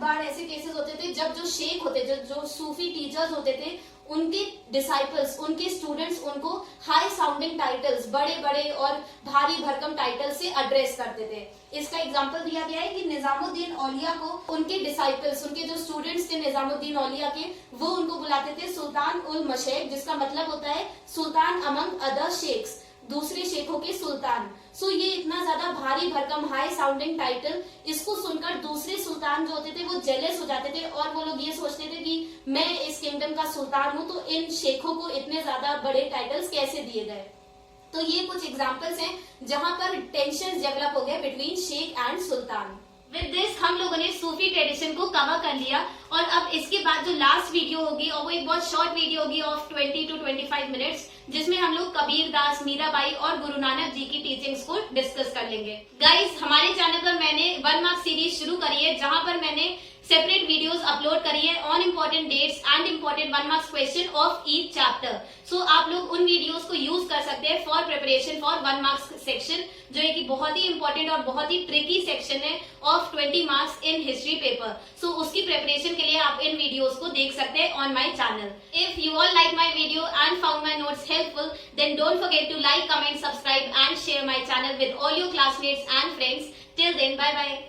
बार ऐसे केसेस होते थे जब जो शेख होते, जो सूफी टीचर्स होते थे, उनके डिसाइपल्स, उनके स्टूडेंट्स उनको हाई साउंडिंग टाइटल्स, बड़े बड़े और भारी भरकम टाइटल से एड्रेस करते थे। इसका एग्जांपल दिया गया है कि निजामुद्दीन औलिया को उनके डिसाइपल्स, उनके जो स्टूडेंट्स थे निजामुद्दीन औलिया के, वो उनको बुलाते थे सुल्तान उल मशैख, जिसका मतलब होता है सुल्तान अमंग अदर शेख्स, दूसरे शेखों के सुल्तान। सो ये इतना ज्यादा भारी भरकम हाई साउंडिंग टाइटल, इसको सुनकर दूसरे सुल्तान जो होते थे वो जेलस हो जाते थे और वो लोग ये सोचते थे कि मैं इस किंगडम का सुल्तान हूँ, तो इन शेखों को इतने ज्यादा बड़े टाइटल्स कैसे दिए गए। तो ये कुछ एग्जांपल्स हैं जहां पर टेंशन डेवलप हो गए between sheikh and sultan. With this हम लोगों ने सूफी ट्रेडिशन को कवर कर लिया और अब इसके बाद जो लास्ट वीडियो होगी और वो एक बहुत शॉर्ट वीडियो होगी ऑफ 20 to 25 मिनट्स, जिसमें हम लोग कबीर दास, मीराबाई और गुरु नानक जी की टीचिंग्स को डिस्कस कर लेंगे। गाइस, हमारे चैनल पर मैंने 1 मार्क सीरीज शुरू करी है जहां पर मैंने सेपरेट वीडियोस अपलोड करी है on important dates and important 1 marks question of each chapter. So आप लोग उन वीडियोस को यूज कर सकते हैं for preparation for 1 marks section, जो है कि बहुत ही इंपॉर्टेंट और बहुत ही ट्रिकी सेक्शन है of 20 marks in history paper. So उसकी प्रिपरेशन के लिए आप इन वीडियोस को देख सकते हैं on my channel. If you all like my video and found my notes helpful, then don't forget to like, comment, subscribe and share my channel with all your classmates and friends. Till then, bye bye.